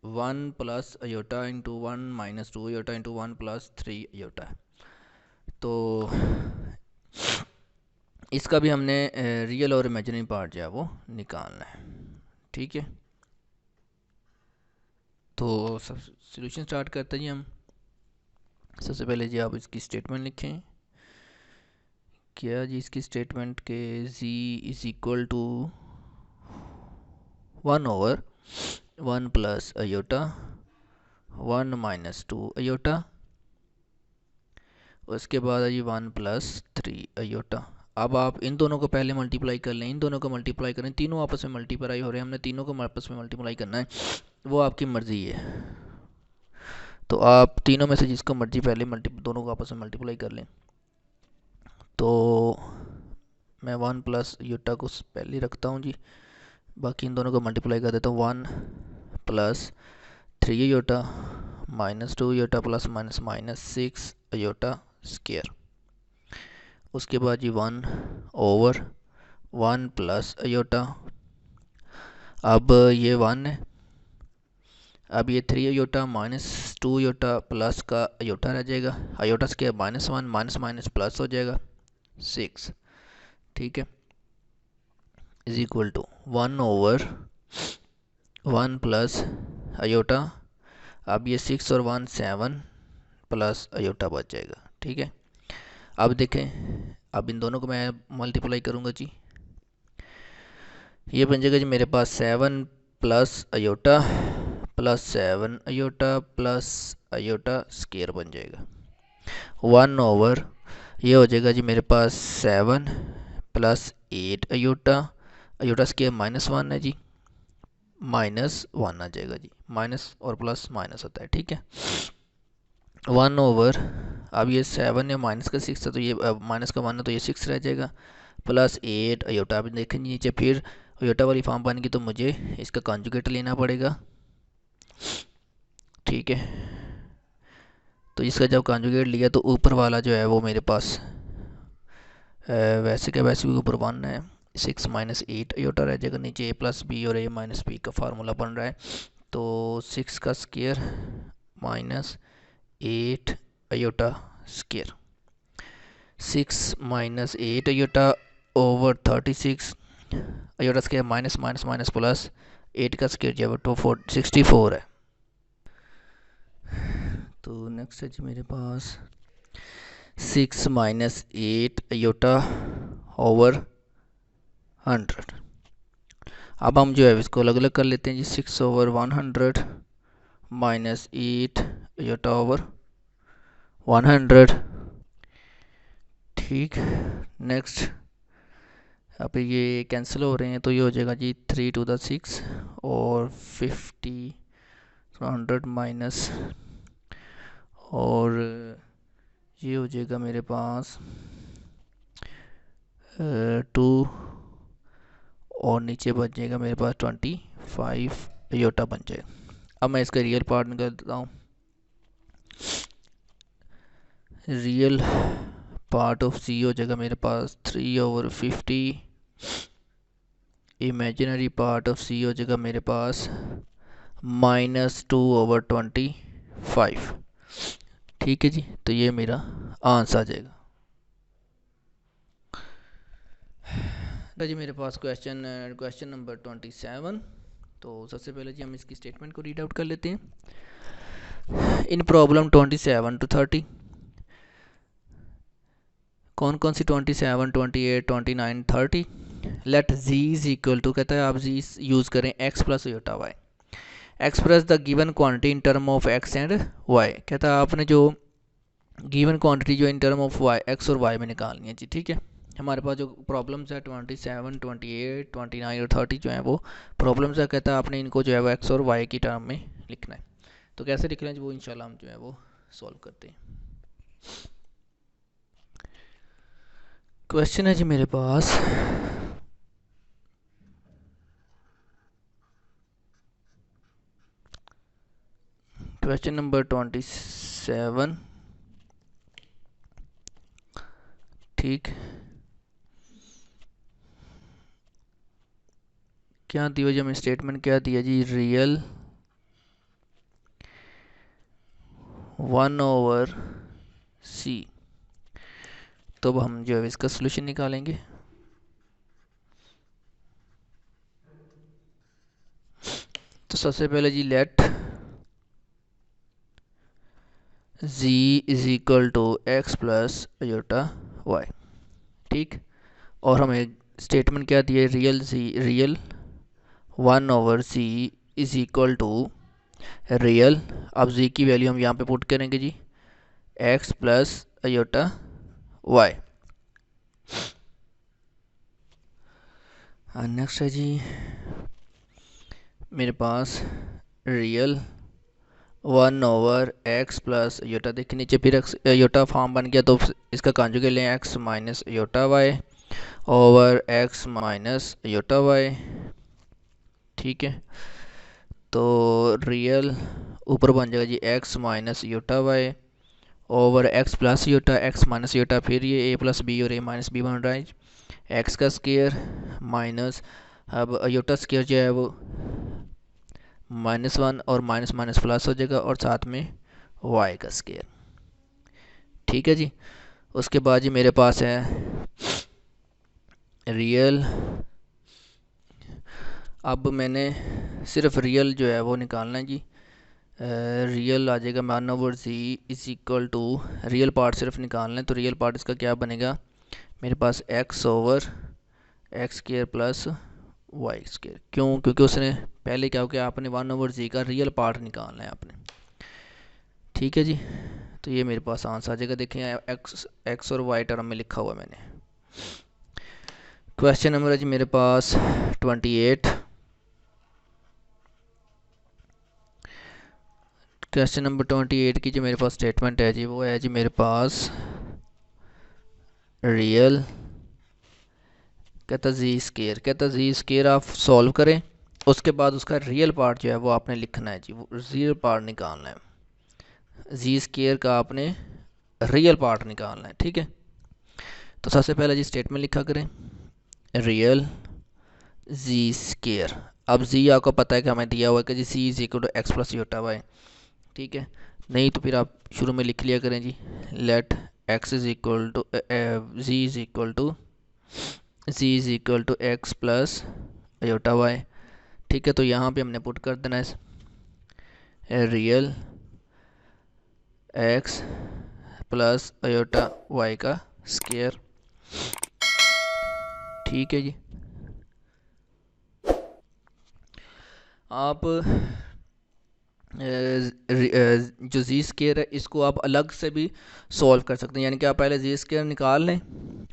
A: + into 1 - 2 iota into 1 + 3 iota। तो इसका भी हमने रियल और इमेजिनरी पार्ट जो है वो निकालना है। ठीक है। तो सब सोल्यूशन स्टार्ट करते हैं जी हम। सबसे पहले जी आप इसकी स्टेटमेंट लिखें। क्या जी इसकी स्टेटमेंट के z is equal to 1/1 + iota, 1 - 2 iota, उसके बाद है जी 1 + 3 iota। अब आप इन दोनों को पहले मल्टीप्लाई कर लें, इन दोनों को मल्टीप्लाई करें, तीनों आपस में मल्टीप्लाई हो रहे हैं, हमने तीनों को आपस में मल्टीप्लाई करना है, वो आपकी मर्ज़ी है। तो आप तीनों में से जिसको मर्जी पहले दोनों को आपस में मल्टीप्लाई कर लें। तो मैं 1 + iota को पहले रखता हूँ जी, बाकी इन दोनों को मल्टीप्लाई कर देता हूँ। 1 + 3 iota -2 iota ±(-6 iota²). उसके बाद जी 1/1 + iota। अब ये 1 है, अब ये 3 iota -2 iota प्लस का iota रह जाएगा, iota² -1 माइनस माइनस प्लस हो जाएगा 6। ठीक है। Is equal to 1/1 + iota। अब ये 6 और 1 7 प्लस iota बच जाएगा। ठीक है। अब देखें, अब इन दोनों को मैं मल्टीप्लाई करूँगा जी, ये बन जाएगा जी मेरे पास 7 + iota + 7 iota + iota² बन जाएगा। 1/, ये हो जाएगा जी मेरे पास 7 + 8 iota, iota² -1 है जी, -1 आ जाएगा जी, माइनस और प्लस माइनस होता है। ठीक है। 1/, अब ये 7 है, माइनस का 6 है, तो ये माइनस का 1 है, तो ये 6 रह जाएगा, +8 iota। अब देखें नीचे फिर iota वाली फॉर्म बन गई, तो मुझे इसका कॉन्जुगेट लेना पड़ेगा। ठीक है। तो इसका जब कॉन्जुगेट लिया तो ऊपर वाला जो है वो मेरे पास वैसे का वैसे भी ऊपर 1 है, 6 - 8 iota रह जाएगा। नीचे a + b और a - b का फार्मूला बन रहा है, तो 6 का square -8 iota²। 6 - 8 iota/36, iota² minus minus minus plus 8 का स्क्वायर जो है तो 64 है। तो नेक्स्ट है जी मेरे पास 6 - 8 iota/100। अब हम जो है इसको अलग अलग कर लेते हैं जी। 6/100 माइनस 8 योटा ओवर 100। ठीक, नेक्स्ट। अब ये कैंसिल हो रहे हैं तो ये हो जाएगा जी 3 to the 6 और 50 100 माइनस, और ये हो जाएगा मेरे पास 2, और नीचे बच जाएगा मेरे पास 25 योटा बन जाएगा। अब मैं इसका रियल पार्ट निकाल देता हूँ। रियल पार्ट ऑफ सी हो जाएगा मेरे पास 3/50। इमेजिनरी पार्ट ऑफ सी हो जाएगा मेरे पास -2/25। ठीक है जी, तो ये मेरा आंसर आ जाएगा। तो जी मेरे पास क्वेश्चन नंबर 27। तो सबसे पहले जी हम इसकी स्टेटमेंट को रीड आउट कर लेते हैं। इन प्रॉब्लम 27 to 30, कौन कौन सी 27, 28, 29, 30, let z is equal to, कहता है आप z यूज़ करें x plus iota y, express the given quantity in term of x and y। कहता है आपने जो गिवन क्वांटिटी जो in term of y x और y में निकालनी है जी। ठीक है, हमारे पास जो प्रॉब्लम्स है 27, 28, 29 और 30 जो है वो प्रॉब्लम्स है। कहता है आपने इनको जो है वो x और y की टर्म में लिखना है। तो कैसे लिख लें वो इंशाल्लाह हम जो है वो सॉल्व करते हैं। क्वेश्चन है जी मेरे पास क्वेश्चन नंबर 27। ठीक, क्या दिया जी हमें स्टेटमेंट, क्या दिया जी, रियल 1/c। तो अब हम जो है इसका सोल्यूशन निकालेंगे। तो सबसे पहले जी let z is equal to x plus iota y. ठीक, और हमें स्टेटमेंट क्या दिया, real 1/c is equal to real, अब z की वैल्यू हम यहाँ पे पुट करेंगे जी x plus iota y. Next है जी मेरे पास रियल 1/x प्लस योटा, देखिए नीचे फिर x योटा फॉर्म बन गया तो इसका कॉन्जुगेट लें x minus iota y over x minus iota y. ठीक है, तो रियल ऊपर बन जाएगा जी x minus iota y over x plus iota, x minus iota, फिर ये a प्लस बी और a माइनस बी बन रहा है, x का स्केयर माइनस, अब योटा स्केयर जो है वो -1 और माइनस माइनस प्लस हो जाएगा, और साथ में y का स्केयर। ठीक है जी, उसके बाद जी मेरे पास है रियल, अब मैंने सिर्फ रियल जो है वो निकालना है जी। रियल आ जाएगा 1/c is equal to, real part सिर्फ निकालना है, तो रियल पार्ट इसका क्या बनेगा मेरे पास x over x square plus y square. क्यों, क्योंकि उसने पहले क्या हो गया, आपने 1/c का रियल पार्ट निकालना है आपने। ठीक है जी, तो ये मेरे पास आंसर आ जाएगा। देखें एक्स और वाई टर्म में लिखा हुआ मैंने। क्वेश्चन नंबर है जी मेरे पास 28। क्वेश्चन नंबर 28 की जो मेरे पास स्टेटमेंट है जी वो है जी मेरे पास रियल, कहता जी स्केयर, कहता जी स्केयर आप सॉल्व करें, उसके बाद उसका रियल पार्ट जो है वो आपने लिखना है जी, वो रियल पार्ट निकालना है। जी स्केयर का आपने रियल पार्ट निकालना है। ठीक है, तो सबसे पहले जी स्टेटमेंट लिखा करें रियल जी स्केयर। अब जी आपको पता है कि हमें दिया हुआ है कि जी c is equal to x plus iota y. ठीक है, नहीं तो फिर आप शुरू में लिख लिया करें जी let x is equal to z is equal to x plus iota y. ठीक है, तो यहाँ पे हमने पुट कर देना है real x plus iota y का स्केयर। ठीक है जी, आप जो जी स्केयर है इसको आप अलग से भी सॉल्व कर सकते हैं, यानी कि आप पहले जी स्केयर निकाल लें,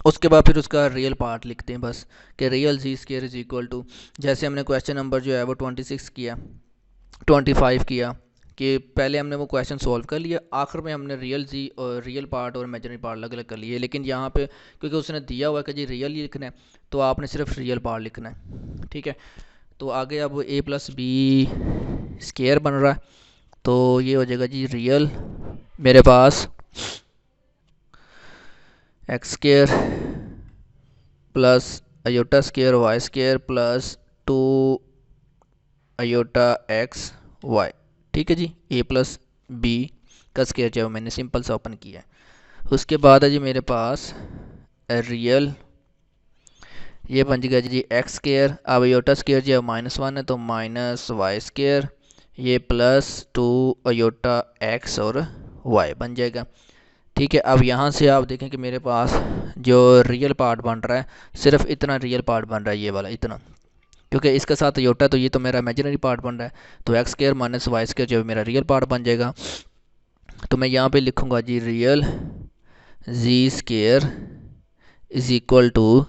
A: उसके बाद फिर उसका रियल पार्ट लिखते हैं बस, कि real ji square is equal to, जैसे हमने क्वेश्चन नंबर जो है वो 26 किया, 25 किया, कि पहले हमने वो क्वेश्चन सॉल्व कर लिया, आखिर में हमने रियल जी और रियल पार्ट और इमेजिनरी पार्ट अलग अलग कर लिए, लेकिन यहाँ पे क्योंकि उसने दिया हुआ है कि जी रियल ही लिखना है, तो आपने सिर्फ रियल पार्ट लिखना है। ठीक है, तो आगे अब ए प्लस बी स्केयर बन रहा है, तो ये हो जाएगा जी रियल मेरे पास x square plus iota square y square plus 2 iota x y. ठीक है जी, ए प्लस बी का स्केयर जो है मैंने सिंपल सा ओपन किया है। उसके बाद है जी मेरे पास रियल, ये बन जाएगा जी एक्स स्केयर, अब अयोटा स्केयर जो है -1 है तो माइनस वाई स्केयर, ये प्लस 2 अयोटा एक्स और वाई बन जाएगा। ठीक है, अब यहाँ से आप देखें कि मेरे पास जो रियल पार्ट बन रहा है, सिर्फ इतना रियल पार्ट बन रहा है, ये वाला इतना, क्योंकि इसके साथ अयोटा, तो ये तो मेरा इमेजिनरी पार्ट बन रहा है, तो x square minus y square जो मेरा रियल पार्ट बन जाएगा। तो मैं यहाँ पे लिखूँगा जी real ji square is equal to,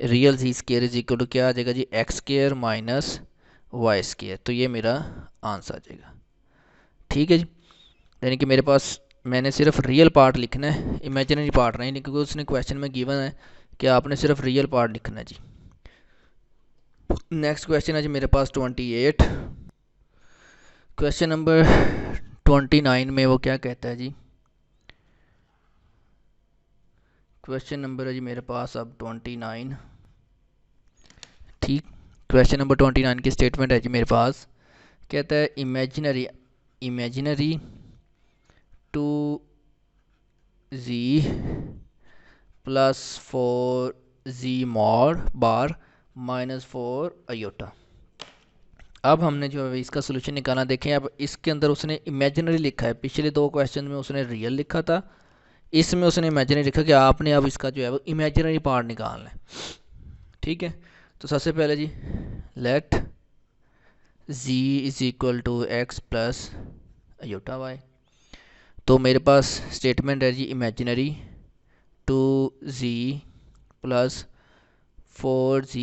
A: real ji square is equal to क्या आ जाएगा जी x square minus y square, तो ये मेरा आंसर आ जाएगा। ठीक है जी, यानी कि मेरे पास मैंने सिर्फ रियल पार्ट लिखना है, इमेजिनरी पार्ट नहीं, क्योंकि उसने क्वेश्चन में गिवन है कि आपने सिर्फ रियल पार्ट लिखना है जी। नेक्स्ट क्वेश्चन है जी मेरे पास 28, क्वेश्चन नंबर 29 में वो क्या कहता है जी, क्वेश्चन नंबर है जी मेरे पास अब 29। ठीक, क्वेश्चन नंबर 29 की स्टेटमेंट है जी मेरे पास, कहता है imaginary imaginary 2z plus 4z mod bar -4 iota. अब हमने जो है इसका सोल्यूशन निकालना, देखें अब इसके अंदर उसने इमेजिनरी लिखा है, पिछले दो क्वेश्चन में उसने रियल लिखा था, इसमें उसने इमेजिनरी लिखा कि आपने अब इसका जो है वो इमेजिनरी पार्ट निकालना है। ठीक है, तो सबसे पहले जी let z is equal to x plus iota y, तो मेरे पास स्टेटमेंट है जी इमेजिनरी 2z प्लस 4z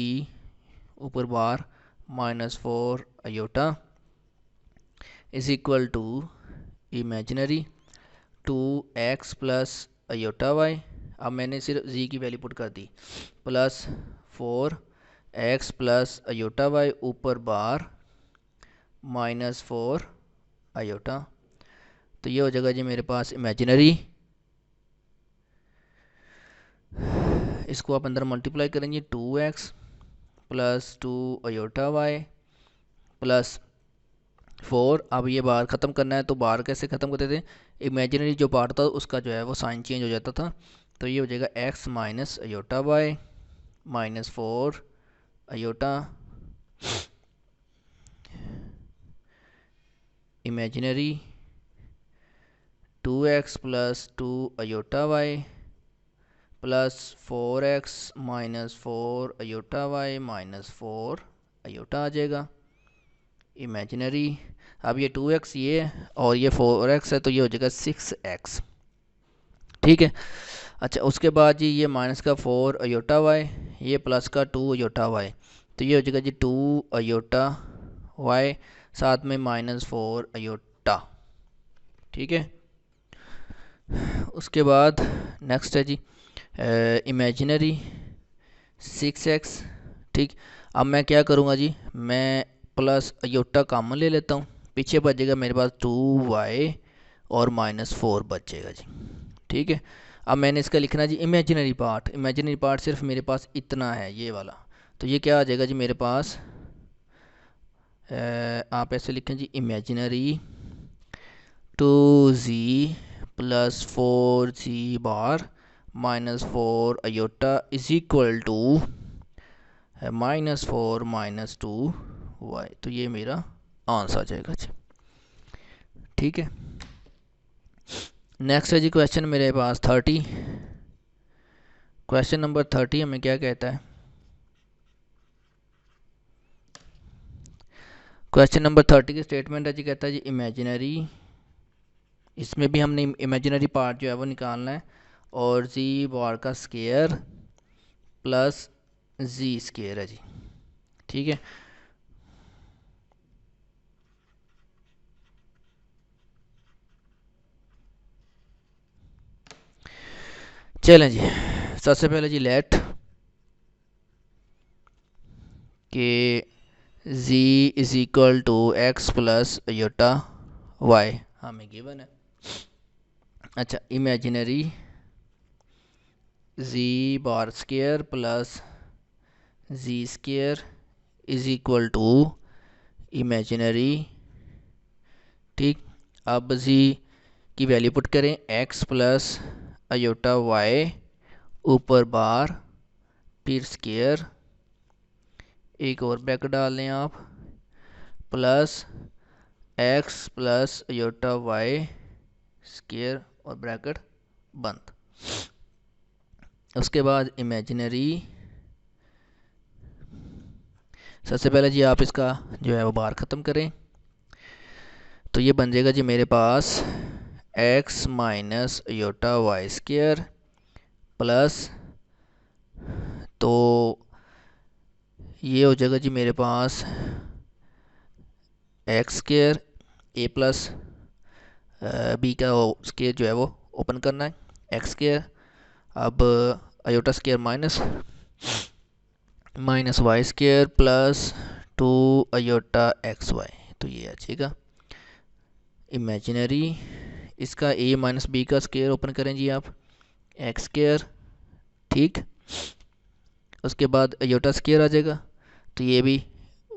A: ऊपर bar -4 iota is equal to imaginary 2x plus iota y, अब मैंने सिर्फ z की वैल्यू पुट कर दी, plus 4x plus iota y ऊपर बार -4 अयोटा, तो ये हो जाएगा जी मेरे पास इमेजिनरी, इसको आप अंदर मल्टीप्लाई करेंगे 2x plus 2 iota y plus 4, अब ये बार ख़त्म करना है, तो बार कैसे ख़त्म करते थे, इमेजिनरी जो पार्ट था उसका जो है वो साइन चेंज हो जाता था, तो ये हो जाएगा x minus iota y -4 iota imaginary 2x plus 2 iota y plus 4x -4 iota y -4 iota आ जाएगा इमेजिनरी, अब ये 2x ये और ये 4x है, तो ये हो जाएगा 6x। ठीक है, अच्छा उसके बाद जी ये माइनस का 4 अयोटा वाई, ये प्लस का 2 अयोटा वाई, तो ये हो जाएगा जी 2 अयोटा वाई साथ में -4 अयोटा। ठीक है, उसके बाद नेक्स्ट है जी इमेजिनरी 6x। ठीक, अब मैं क्या करूँगा जी, मैं प्लस अयोटा कॉमन ले लेता हूँ, पीछे बचेगा मेरे पास 2y और -4 बचेगा जी। ठीक है, अब मैंने इसका लिखना जी इमेजिनरी पार्ट सिर्फ मेरे पास इतना है ये वाला, तो ये क्या आ जाएगा जी मेरे पास, आप ऐसे लिखें जी इमेजिनरी 2z प्लस 4z बार -4 iota is equal to -4 -2y, तो ये मेरा आंसर आ जाएगा जी। ठीक है, नेक्स्ट है जी क्वेश्चन मेरे पास 30, क्वेश्चन नंबर 30 हमें क्या कहता है, क्वेश्चन नंबर 30 की स्टेटमेंट है जी, कहता है जी इमेजिनरी, इसमें भी हमने इमेजिनरी पार्ट जो है वो निकालना है, और जी बार का स्केयर प्लस जी स्केयर है जी। ठीक है, चलें जी। सबसे पहले जी लेट के z is equal to x plus iota y हमें गिवन है। अच्छा, imaginary z bar square plus z square is equal to imaginary. ठीक, अब z की वैल्यू पुट करें, x प्लस अयोटा वाई ऊपर बार फिर स्केयर, एक और ब्रैकेट डाल लें आप, plus x plus iota y square और ब्रैकेट बंद। उसके बाद इमेजिनरी, सबसे पहले जी आप इसका जो है वो बार ख़त्म करें, तो ये बन जाएगा जी मेरे पास x minus iota y square plus, तो ये हो जाएगा जी मेरे पास x square a plus b का स्केयर जो है वो ओपन करना है, एक्स स्केयर, अब iota square minus minus y square plus 2 iota x y, तो ये आ जाएगा इमेजिनरी। इसका ए माइनस बी का स्केयर ओपन करें जी आप, एक्स स्केयर। ठीक, उसके बाद अयोटा स्केयर आ जाएगा, तो ये भी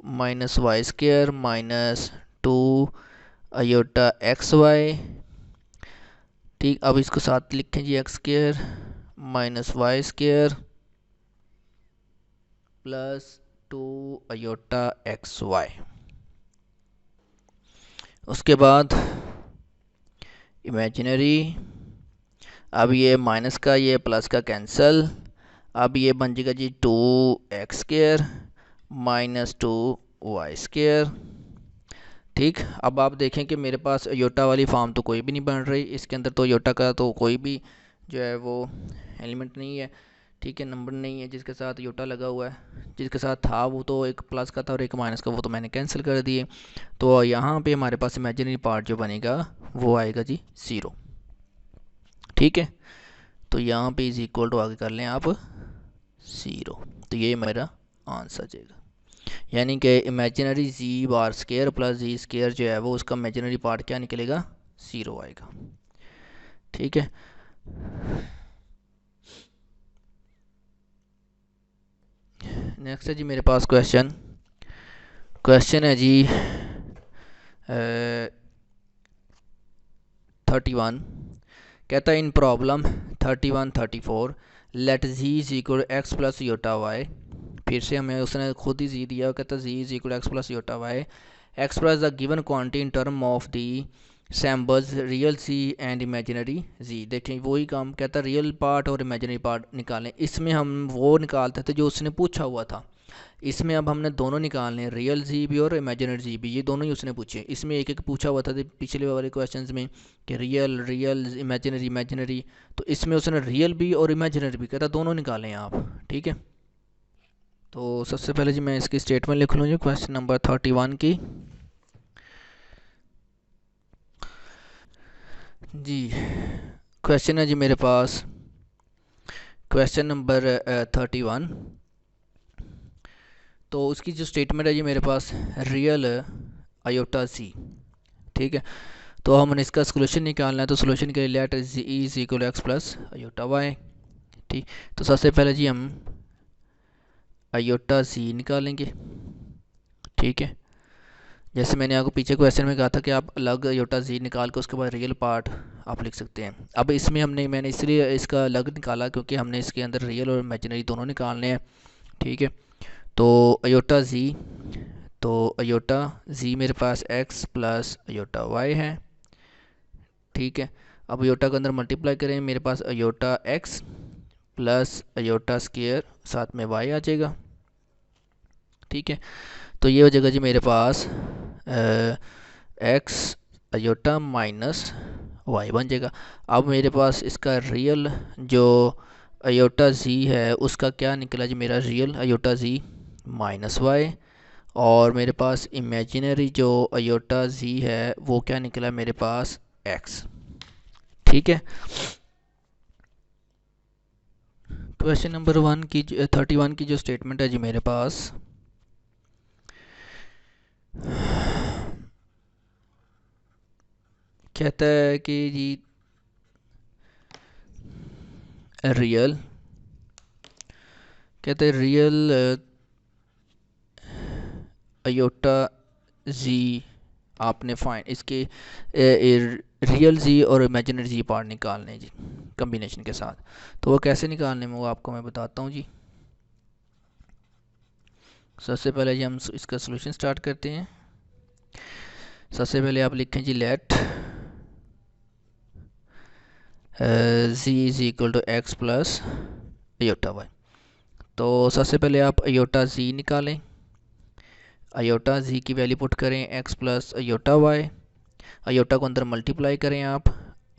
A: minus y square minus 2 iota x y. ठीक, अब इसको साथ लिखें जी, x square minus y square plus 2 iota x y. उसके बाद इमेजिनरी, अब ये माइनस का ये प्लस का कैंसिल, अब ये बन जाएगा जी 2 x square minus 2 y square. ठीक, अब आप देखें कि मेरे पास योटा वाली फॉर्म तो कोई भी नहीं बन रही, इसके अंदर तो योटा का तो कोई भी जो है वो एलिमेंट नहीं है। ठीक है, नंबर नहीं है जिसके साथ योटा लगा हुआ है, जिसके साथ था वो तो एक प्लस का था और एक माइनस का, वो तो मैंने कैंसिल कर दिए। तो यहाँ पे हमारे पास इमेजिनरी पार्ट जो बनेगा वो आएगा जी 0। ठीक है, तो यहाँ पे इज इक्वल टू आगे कर लें आप 0, तो ये मेरा आंसर आ जाएगा। यानी कि इमेजिनरी जी बार स्केयर प्लस जी स्केयर जो है वो उसका इमेजिनरी पार्ट क्या निकलेगा, 0 आएगा। ठीक है, नेक्स्ट है जी मेरे पास क्वेश्चन है जी 31। कहता है in problem 31-34 let z is equal x plus iota y, फिर से हमें उसने खुद ही जी दिया, कहता है z is equal x plus iota y, express the given quantity in term of the symbols real c and imaginary z. देखें वही काम, कहता है रियल पार्ट और इमेजिनरी पार्ट निकालें। इसमें हम वो निकालते थे जो उसने पूछा हुआ था, इसमें अब हमने दोनों निकालने हैं, रियल जी भी और इमेजिनरी जी भी, ये दोनों ही उसने पूछे। इसमें एक एक पूछा हुआ था पिछले वाले क्वेश्चंस में कि रियल रियल इमेजिनरी इमेजिनरी, तो इसमें उसने रियल भी और इमेजिनरी भी कहता दोनों निकालें आप। ठीक है, तो सबसे पहले जी मैं इसकी स्टेटमेंट लिख लूँ जी क्वेश्चन नंबर 31 की जी। क्वेश्चन है जी मेरे पास क्वेश्चन नंबर 31, तो उसकी जो स्टेटमेंट है जी मेरे पास रियल अयोटा सी। ठीक है, तो हमने इसका सोल्यूशन निकालना है, तो सोल्यूशन के लिए let z is equal x plus iota y. ठीक, तो सबसे पहले जी हम अयोटा सी निकालेंगे। ठीक है, जैसे मैंने आपको पीछे क्वेश्चन में कहा था कि आप अलग अयोटा जी निकाल के उसके बाद रियल पार्ट आप लिख सकते हैं। अब इसमें मैंने इसलिए इसका अलग निकाला क्योंकि हमने इसके अंदर रियल और इमेजिनरी दोनों निकालने हैं। ठीक है, तो अयोटा जी, तो अयोटा जी मेरे पास x प्लस अयोटा y है। ठीक है, अब अयोटा के अंदर मल्टीप्लाई करें, मेरे पास iota x plus iota square साथ में y आ जाएगा। ठीक है, तो ये हो जाएगा जी मेरे पास एक्स अयोटा माइनस वाई बन जाएगा। अब मेरे पास इसका रियल जो अयोटा जी है उसका क्या निकला जी, मेरा रियल अयोटा जी माइनस वाई, और मेरे पास इमेजिनरी जो अयोटा जी है वो क्या निकला मेरे पास एक्स। ठीक है। क्वेश्चन नंबर 31 की जो स्टेटमेंट है जी मेरे पास, कहता है कि जी रियल, कहते हैं रियल अयोटा जी आपने फाइंड इसके रियल जी और इमेजिनरी जी पार्ट निकालने जी कम्बिनेशन के साथ। तो वो कैसे निकालने में वो आपको मैं बताता हूँ जी। सबसे पहले जी हम इसका सोल्यूशन स्टार्ट करते हैं। सबसे पहले आप लिखें जी let z is equal to x plus iota y. तो सबसे पहले आप अयोटा z निकालें, अयोटा z की वैल्यू पुट करें x plus iota y, iota को अंदर मल्टीप्लाई करें आप,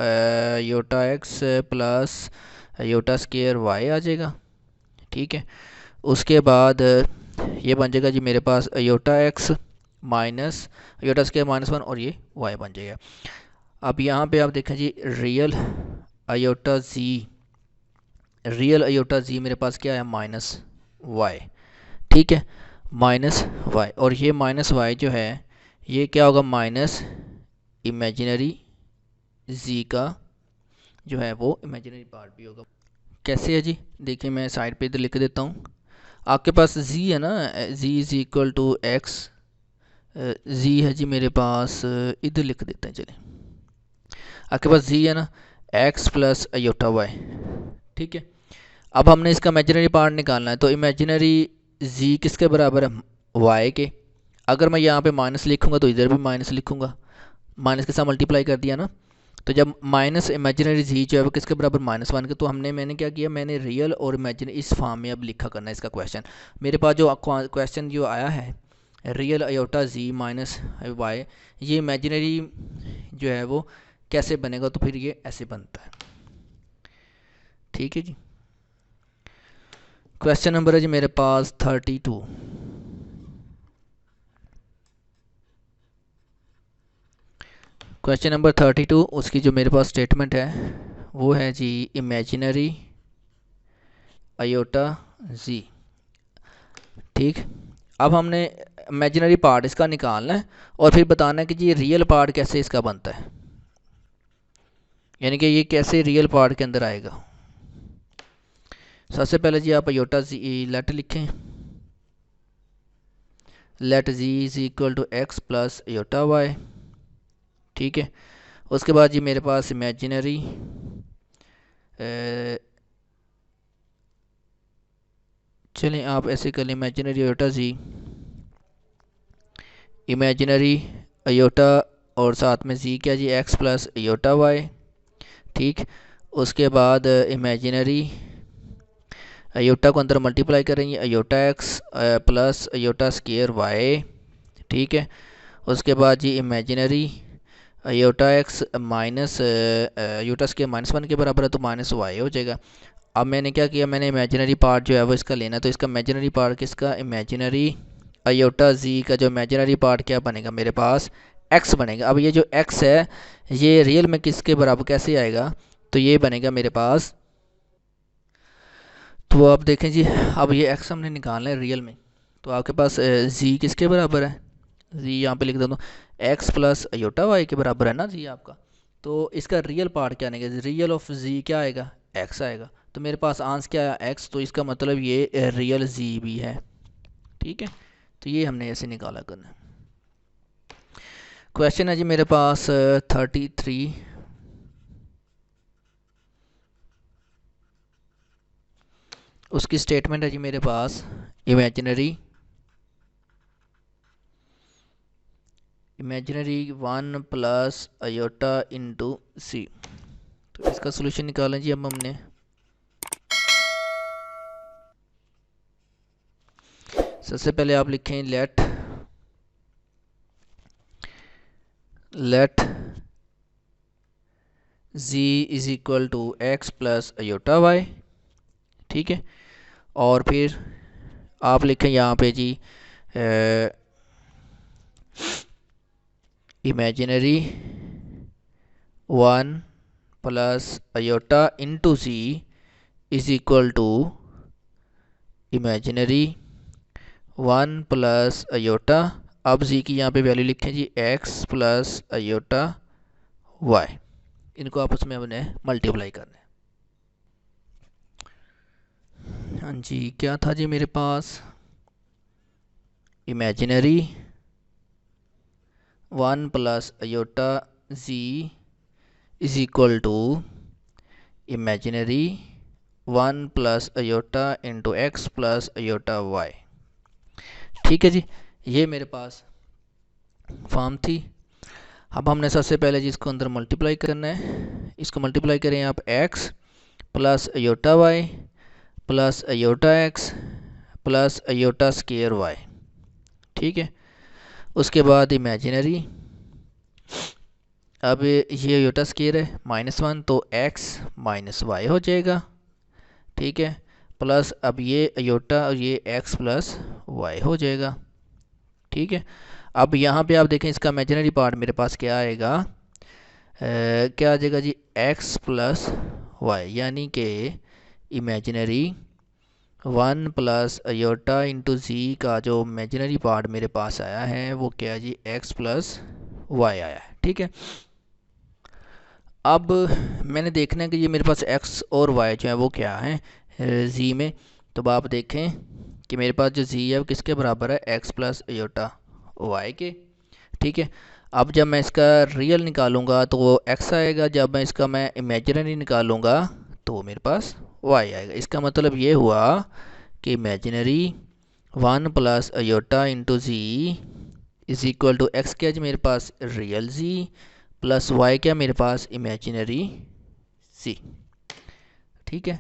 A: iota x plus iota square y आ जाएगा। ठीक है। उसके बाद ये बन जाएगा जी मेरे पास iota x minus iota square -1 और ये y बन जाएगा। अब यहाँ पे आप देखें जी real iota z, real iota z मेरे पास क्या है माइनस वाई। ठीक है, माइनस वाई, और ये माइनस वाई जो है ये क्या होगा माइनस इमेजिनरी z का जो है वो इमेजिनरी पार्ट भी होगा। कैसे है जी, देखिए मैं साइड पे इधर लिख देता हूँ। आपके पास z है ना, z is equal to x, z है जी मेरे पास, इधर लिख देते हैं चलिए। आपके पास z है ना x प्लस अयोटा वाई। ठीक है। अब हमने इसका इमेजिनरी पार्ट निकालना है, तो इमेजिनरी z किसके बराबर है y के। अगर मैं यहाँ पे माइनस लिखूंगा तो इधर भी माइनस लिखूंगा, माइनस के साथ मल्टीप्लाई कर दिया ना। तो जब माइनस इमेजिनरी जी जो है वो किसके बराबर -1 के, तो मैंने क्या किया, मैंने रियल और इमेजिनरी इस फॉर्म में अब लिखा करना है इसका क्वेश्चन। मेरे पास जो क्वेश्चन जो आया है रियल अयोटा जी माइनस वाई, ये इमेजिनरी जो है वो कैसे बनेगा, तो फिर ये ऐसे बनता है। ठीक है जी। क्वेश्चन नंबर है जी मेरे पास 32। क्वेश्चन नंबर 32 उसकी जो मेरे पास स्टेटमेंट है वो है जी इमेजिनरी अयोटा जी। ठीक। अब हमने इमेजिनरी पार्ट इसका निकालना है और फिर बताना है कि जी रियल पार्ट कैसे इसका बनता है, यानी कि ये कैसे रियल पार्ट के अंदर आएगा। सबसे पहले जी आप अयोटा जी लेट लिखें, let z is equal to x plus iota y. ठीक है। उसके बाद जी मेरे पास इमेजिनरी चलें आप ऐसे कर लें, imaginary iota z, imaginary iota और साथ में जी क्या z x plus iota y. ठीक। उसके बाद इमेजिनरी अयोटा को अंदर मल्टीप्लाई करेंगे iota x plus iota square y. ठीक है। उसके बाद जी imaginary iota x minus iota square -1 के बराबर है तो माइनस वाई हो जाएगा। अब मैंने क्या किया, मैंने इमेजिनरी पार्ट जो है वो इसका लेना, तो इसका इमेजिनरी पार्ट किसका, इमेजिनरी अयोटा जी का जो इमेजिनरी पार्ट क्या बनेगा मेरे पास x बनेगा। अब ये जो x है ये रियल में किसके बराबर कैसे आएगा, तो ये बनेगा मेरे पास, तो आप देखें जी अब ये x हमने निकालना है रियल में, तो आपके पास z किसके बराबर है, z यहाँ पे लिख देता हूँ x प्लस अयोटा वाई के बराबर है ना z आपका। तो इसका रियल पार्ट क्या आएगा, रियल ऑफ z क्या आएगा x आएगा। तो मेरे पास आंसर क्या आया x, तो इसका मतलब ये रियल z भी है। ठीक है। तो ये हमने ऐसे निकाला करना। क्वेश्चन है जी मेरे पास 33। उसकी स्टेटमेंट है जी मेरे पास इमेजिनरी 1 प्लस अयोटा इंटू सी। तो इसका सोल्यूशन निकालें जी अब हमने। सबसे पहले आप लिखें let let z is equal to x plus iota y. ठीक है, और फिर आप लिखें यहाँ पे जी imaginary 1 plus iota into z is equal to imaginary 1 plus iota, अब z की यहाँ पे वैल्यू लिखें जी x प्लस अयोटा y, इनको आपस में हमने मल्टीप्लाई करना है। हाँ जी, क्या था जी मेरे पास imaginary 1 plus iota z is equal to imaginary 1 plus iota into x plus iota y. ठीक है जी, ये मेरे पास फॉर्म थी। अब हमने सबसे पहले जी इसको अंदर मल्टीप्लाई करना है। इसको मल्टीप्लाई करें आप x plus iota y plus iota x plus iota square y. ठीक है, उसके बाद इमेजिनरी, अब ये अयोटा स्केयर है -1 तो x माइनस वाई हो जाएगा। ठीक है, प्लस अब ये अयोटा और ये x प्लस वाई हो जाएगा। ठीक है, अब यहाँ पे आप देखें इसका इमेजिनरी पार्ट मेरे पास क्या आएगा, क्या आ जाएगा जी x प्लस वाई, यानी कि इमेजिनरी 1 प्लस अयोटा इंटू जी का जो इमेजिनरी पार्ट मेरे पास आया है वो क्या है जी x प्लस वाई आया है। ठीक है, अब मैंने देखना है कि ये मेरे पास x और y जो है वो क्या है z में। तो आप देखें कि मेरे पास जो z है वो किसके बराबर है, x प्लस अयोटा y के। ठीक है, अब जब मैं इसका रियल निकालूंगा तो वो x आएगा, जब मैं इसका इमेजिनरी निकालूंगा तो वो मेरे पास y आएगा। इसका मतलब ये हुआ कि imaginary 1 plus iota into z is equal to x क्या जी मेरे पास रियल जी प्लस वाई क्या मेरे पास इमेजिनरी सी। ठीक है,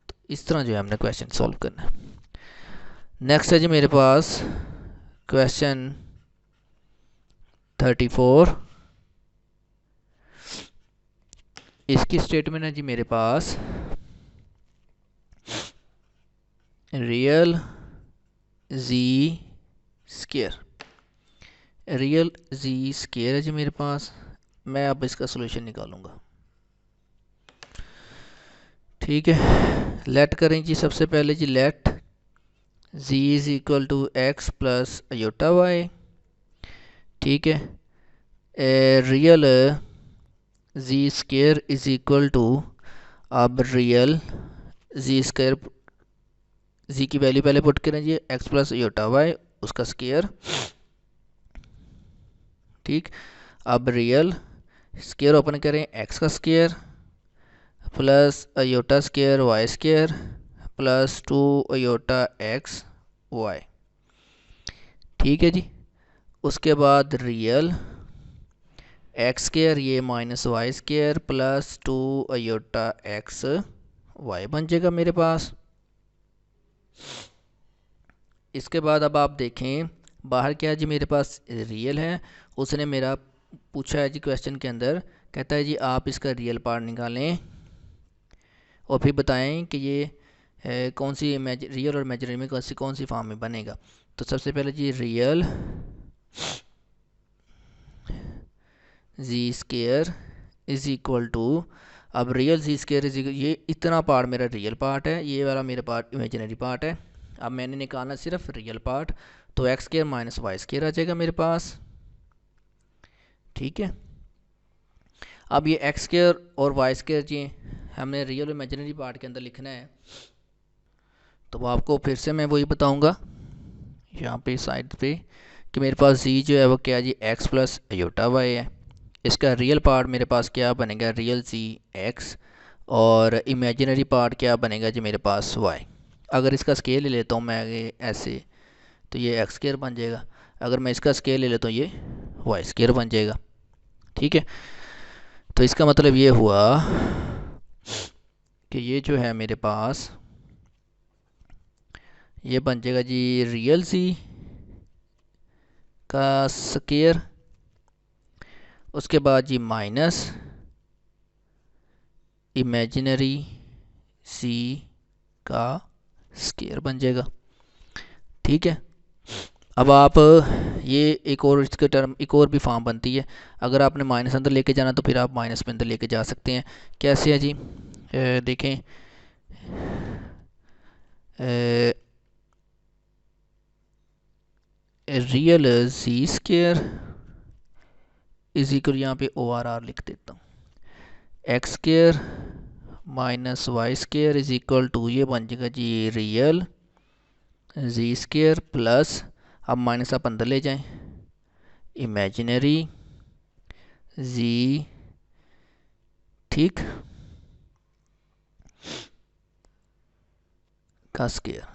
A: तो इस तरह जो है हमने क्वेश्चन सॉल्व करना है। नेक्स्ट है जी मेरे पास क्वेश्चन 34। इसकी स्टेटमेंट है जी मेरे पास रियल जी स्केयर, रियल जी स्केयर है जी मेरे पास। मैं अब इसका सोल्यूशन निकालूंगा। ठीक है, लेट करें जी सबसे पहले जी let z is equal to x plus iota y. ठीक है, real z square is equal to, अब रियल z स्केयर z की वैल्यू पहले पुट करें जी x प्लस अयोटा वाई उसका स्केयर। ठीक, अब रियल स्केयर ओपन करें x का square plus iota square y square plus 2 iota x y. ठीक है जी, उसके बाद रियल एक्स स्केयर ये minus y square plus 2 iota x Y बन जाएगा मेरे पास। इसके बाद अब आप देखें बाहर क्या है जी मेरे पास रियल है, उसने मेरा पूछा है जी क्वेश्चन के अंदर, कहता है जी आप इसका रियल पार्ट निकालें और फिर बताएं कि ये कौन सी रियल और इमेजिनरी में कौन सी फॉर्म में बनेगा। तो सबसे पहले जी real ji square is equal to, अब real ji square is equal, ये इतना पार्ट मेरा रियल पार्ट है, ये वाला मेरा पार्ट इमेजिनरी पार्ट है। अब मैंने निकालना सिर्फ रियल पार्ट, तो x square minus y square आ जाएगा मेरे पास। ठीक है, अब ये एक्स स्केयर और वाई स्केयर जी हमने रियल और इमेजिनरी पार्ट के अंदर लिखना है। तो आपको फिर से मैं वही बताऊंगा यहाँ पे साइड पे कि मेरे पास जी जो है वो क्या z x plus iota Y है। इसका रियल पार्ट मेरे पास क्या बनेगा रियल जी एक्स, और इमेजिनरी पार्ट क्या बनेगा जी मेरे पास वाई। अगर इसका स्केल ले लेता हूँ मैं आगे ऐसे, तो ये एक्स स्केयर बन जाएगा। अगर मैं इसका स्केल ले लेता हूँ ये वाई स्केयर बन जाएगा। ठीक है, तो इसका मतलब ये हुआ कि ये जो है मेरे पास ये बन जाएगा जी रियल सी का स्केयर उसके बाद जी माइनस इमेजिनरी सी का स्केयर बन जाएगा। ठीक है, अब आप ये एक और इसके टर्म एक और भी फॉर्म बनती है। अगर आपने माइनस अंदर लेके जाना तो फिर आप माइनस में अंदर लेके जा सकते हैं। कैसे है जी, देखें, real ji square is equal, यहाँ पे ओ आर आर लिख देता हूँ, x square minus y square is equal to, ये बन जाएगा जी रियल जी स्केयर प्लस, अब माइनस आप अंदर ले जाएं, इमेजिनरी जी, ठीक, का स्केयर।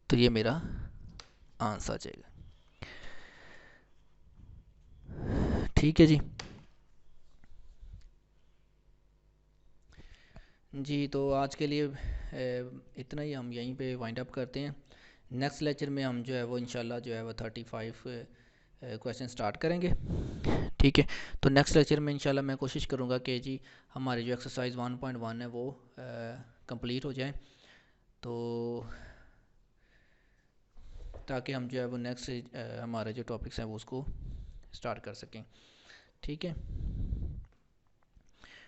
A: तो ये मेरा आंसर आ जाएगा। ठीक है जी। जी तो आज के लिए इतना ही, हम यहीं पे वाइंड अप करते हैं। नेक्स्ट लेक्चर में हम जो है वो इंशाल्लाह जो है वो 35 क्वेश्चन स्टार्ट करेंगे। ठीक है, तो नेक्स्ट लेक्चर में इंशाल्लाह मैं कोशिश करूँगा कि जी हमारी जो एक्सरसाइज 1.1 है वो कंप्लीट हो जाए, तो ताकि हम जो है वो नेक्स्ट हमारे जो टॉपिक्स हैं वो उसको स्टार्ट कर सकें। ठीक है,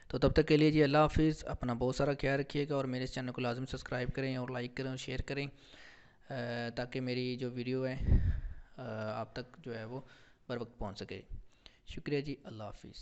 A: तो तब तक के लिए जी अल्लाह हाफिज़, अपना बहुत सारा ख्याल रखिएगा और मेरे इस चैनल को लाजमी सब्सक्राइब करें और लाइक करें और शेयर करें, ताकि मेरी जो वीडियो है आप तक जो है वो बर वक्त पहुँच सके। शुक्रिया जी, अल्लाह हाफिज़।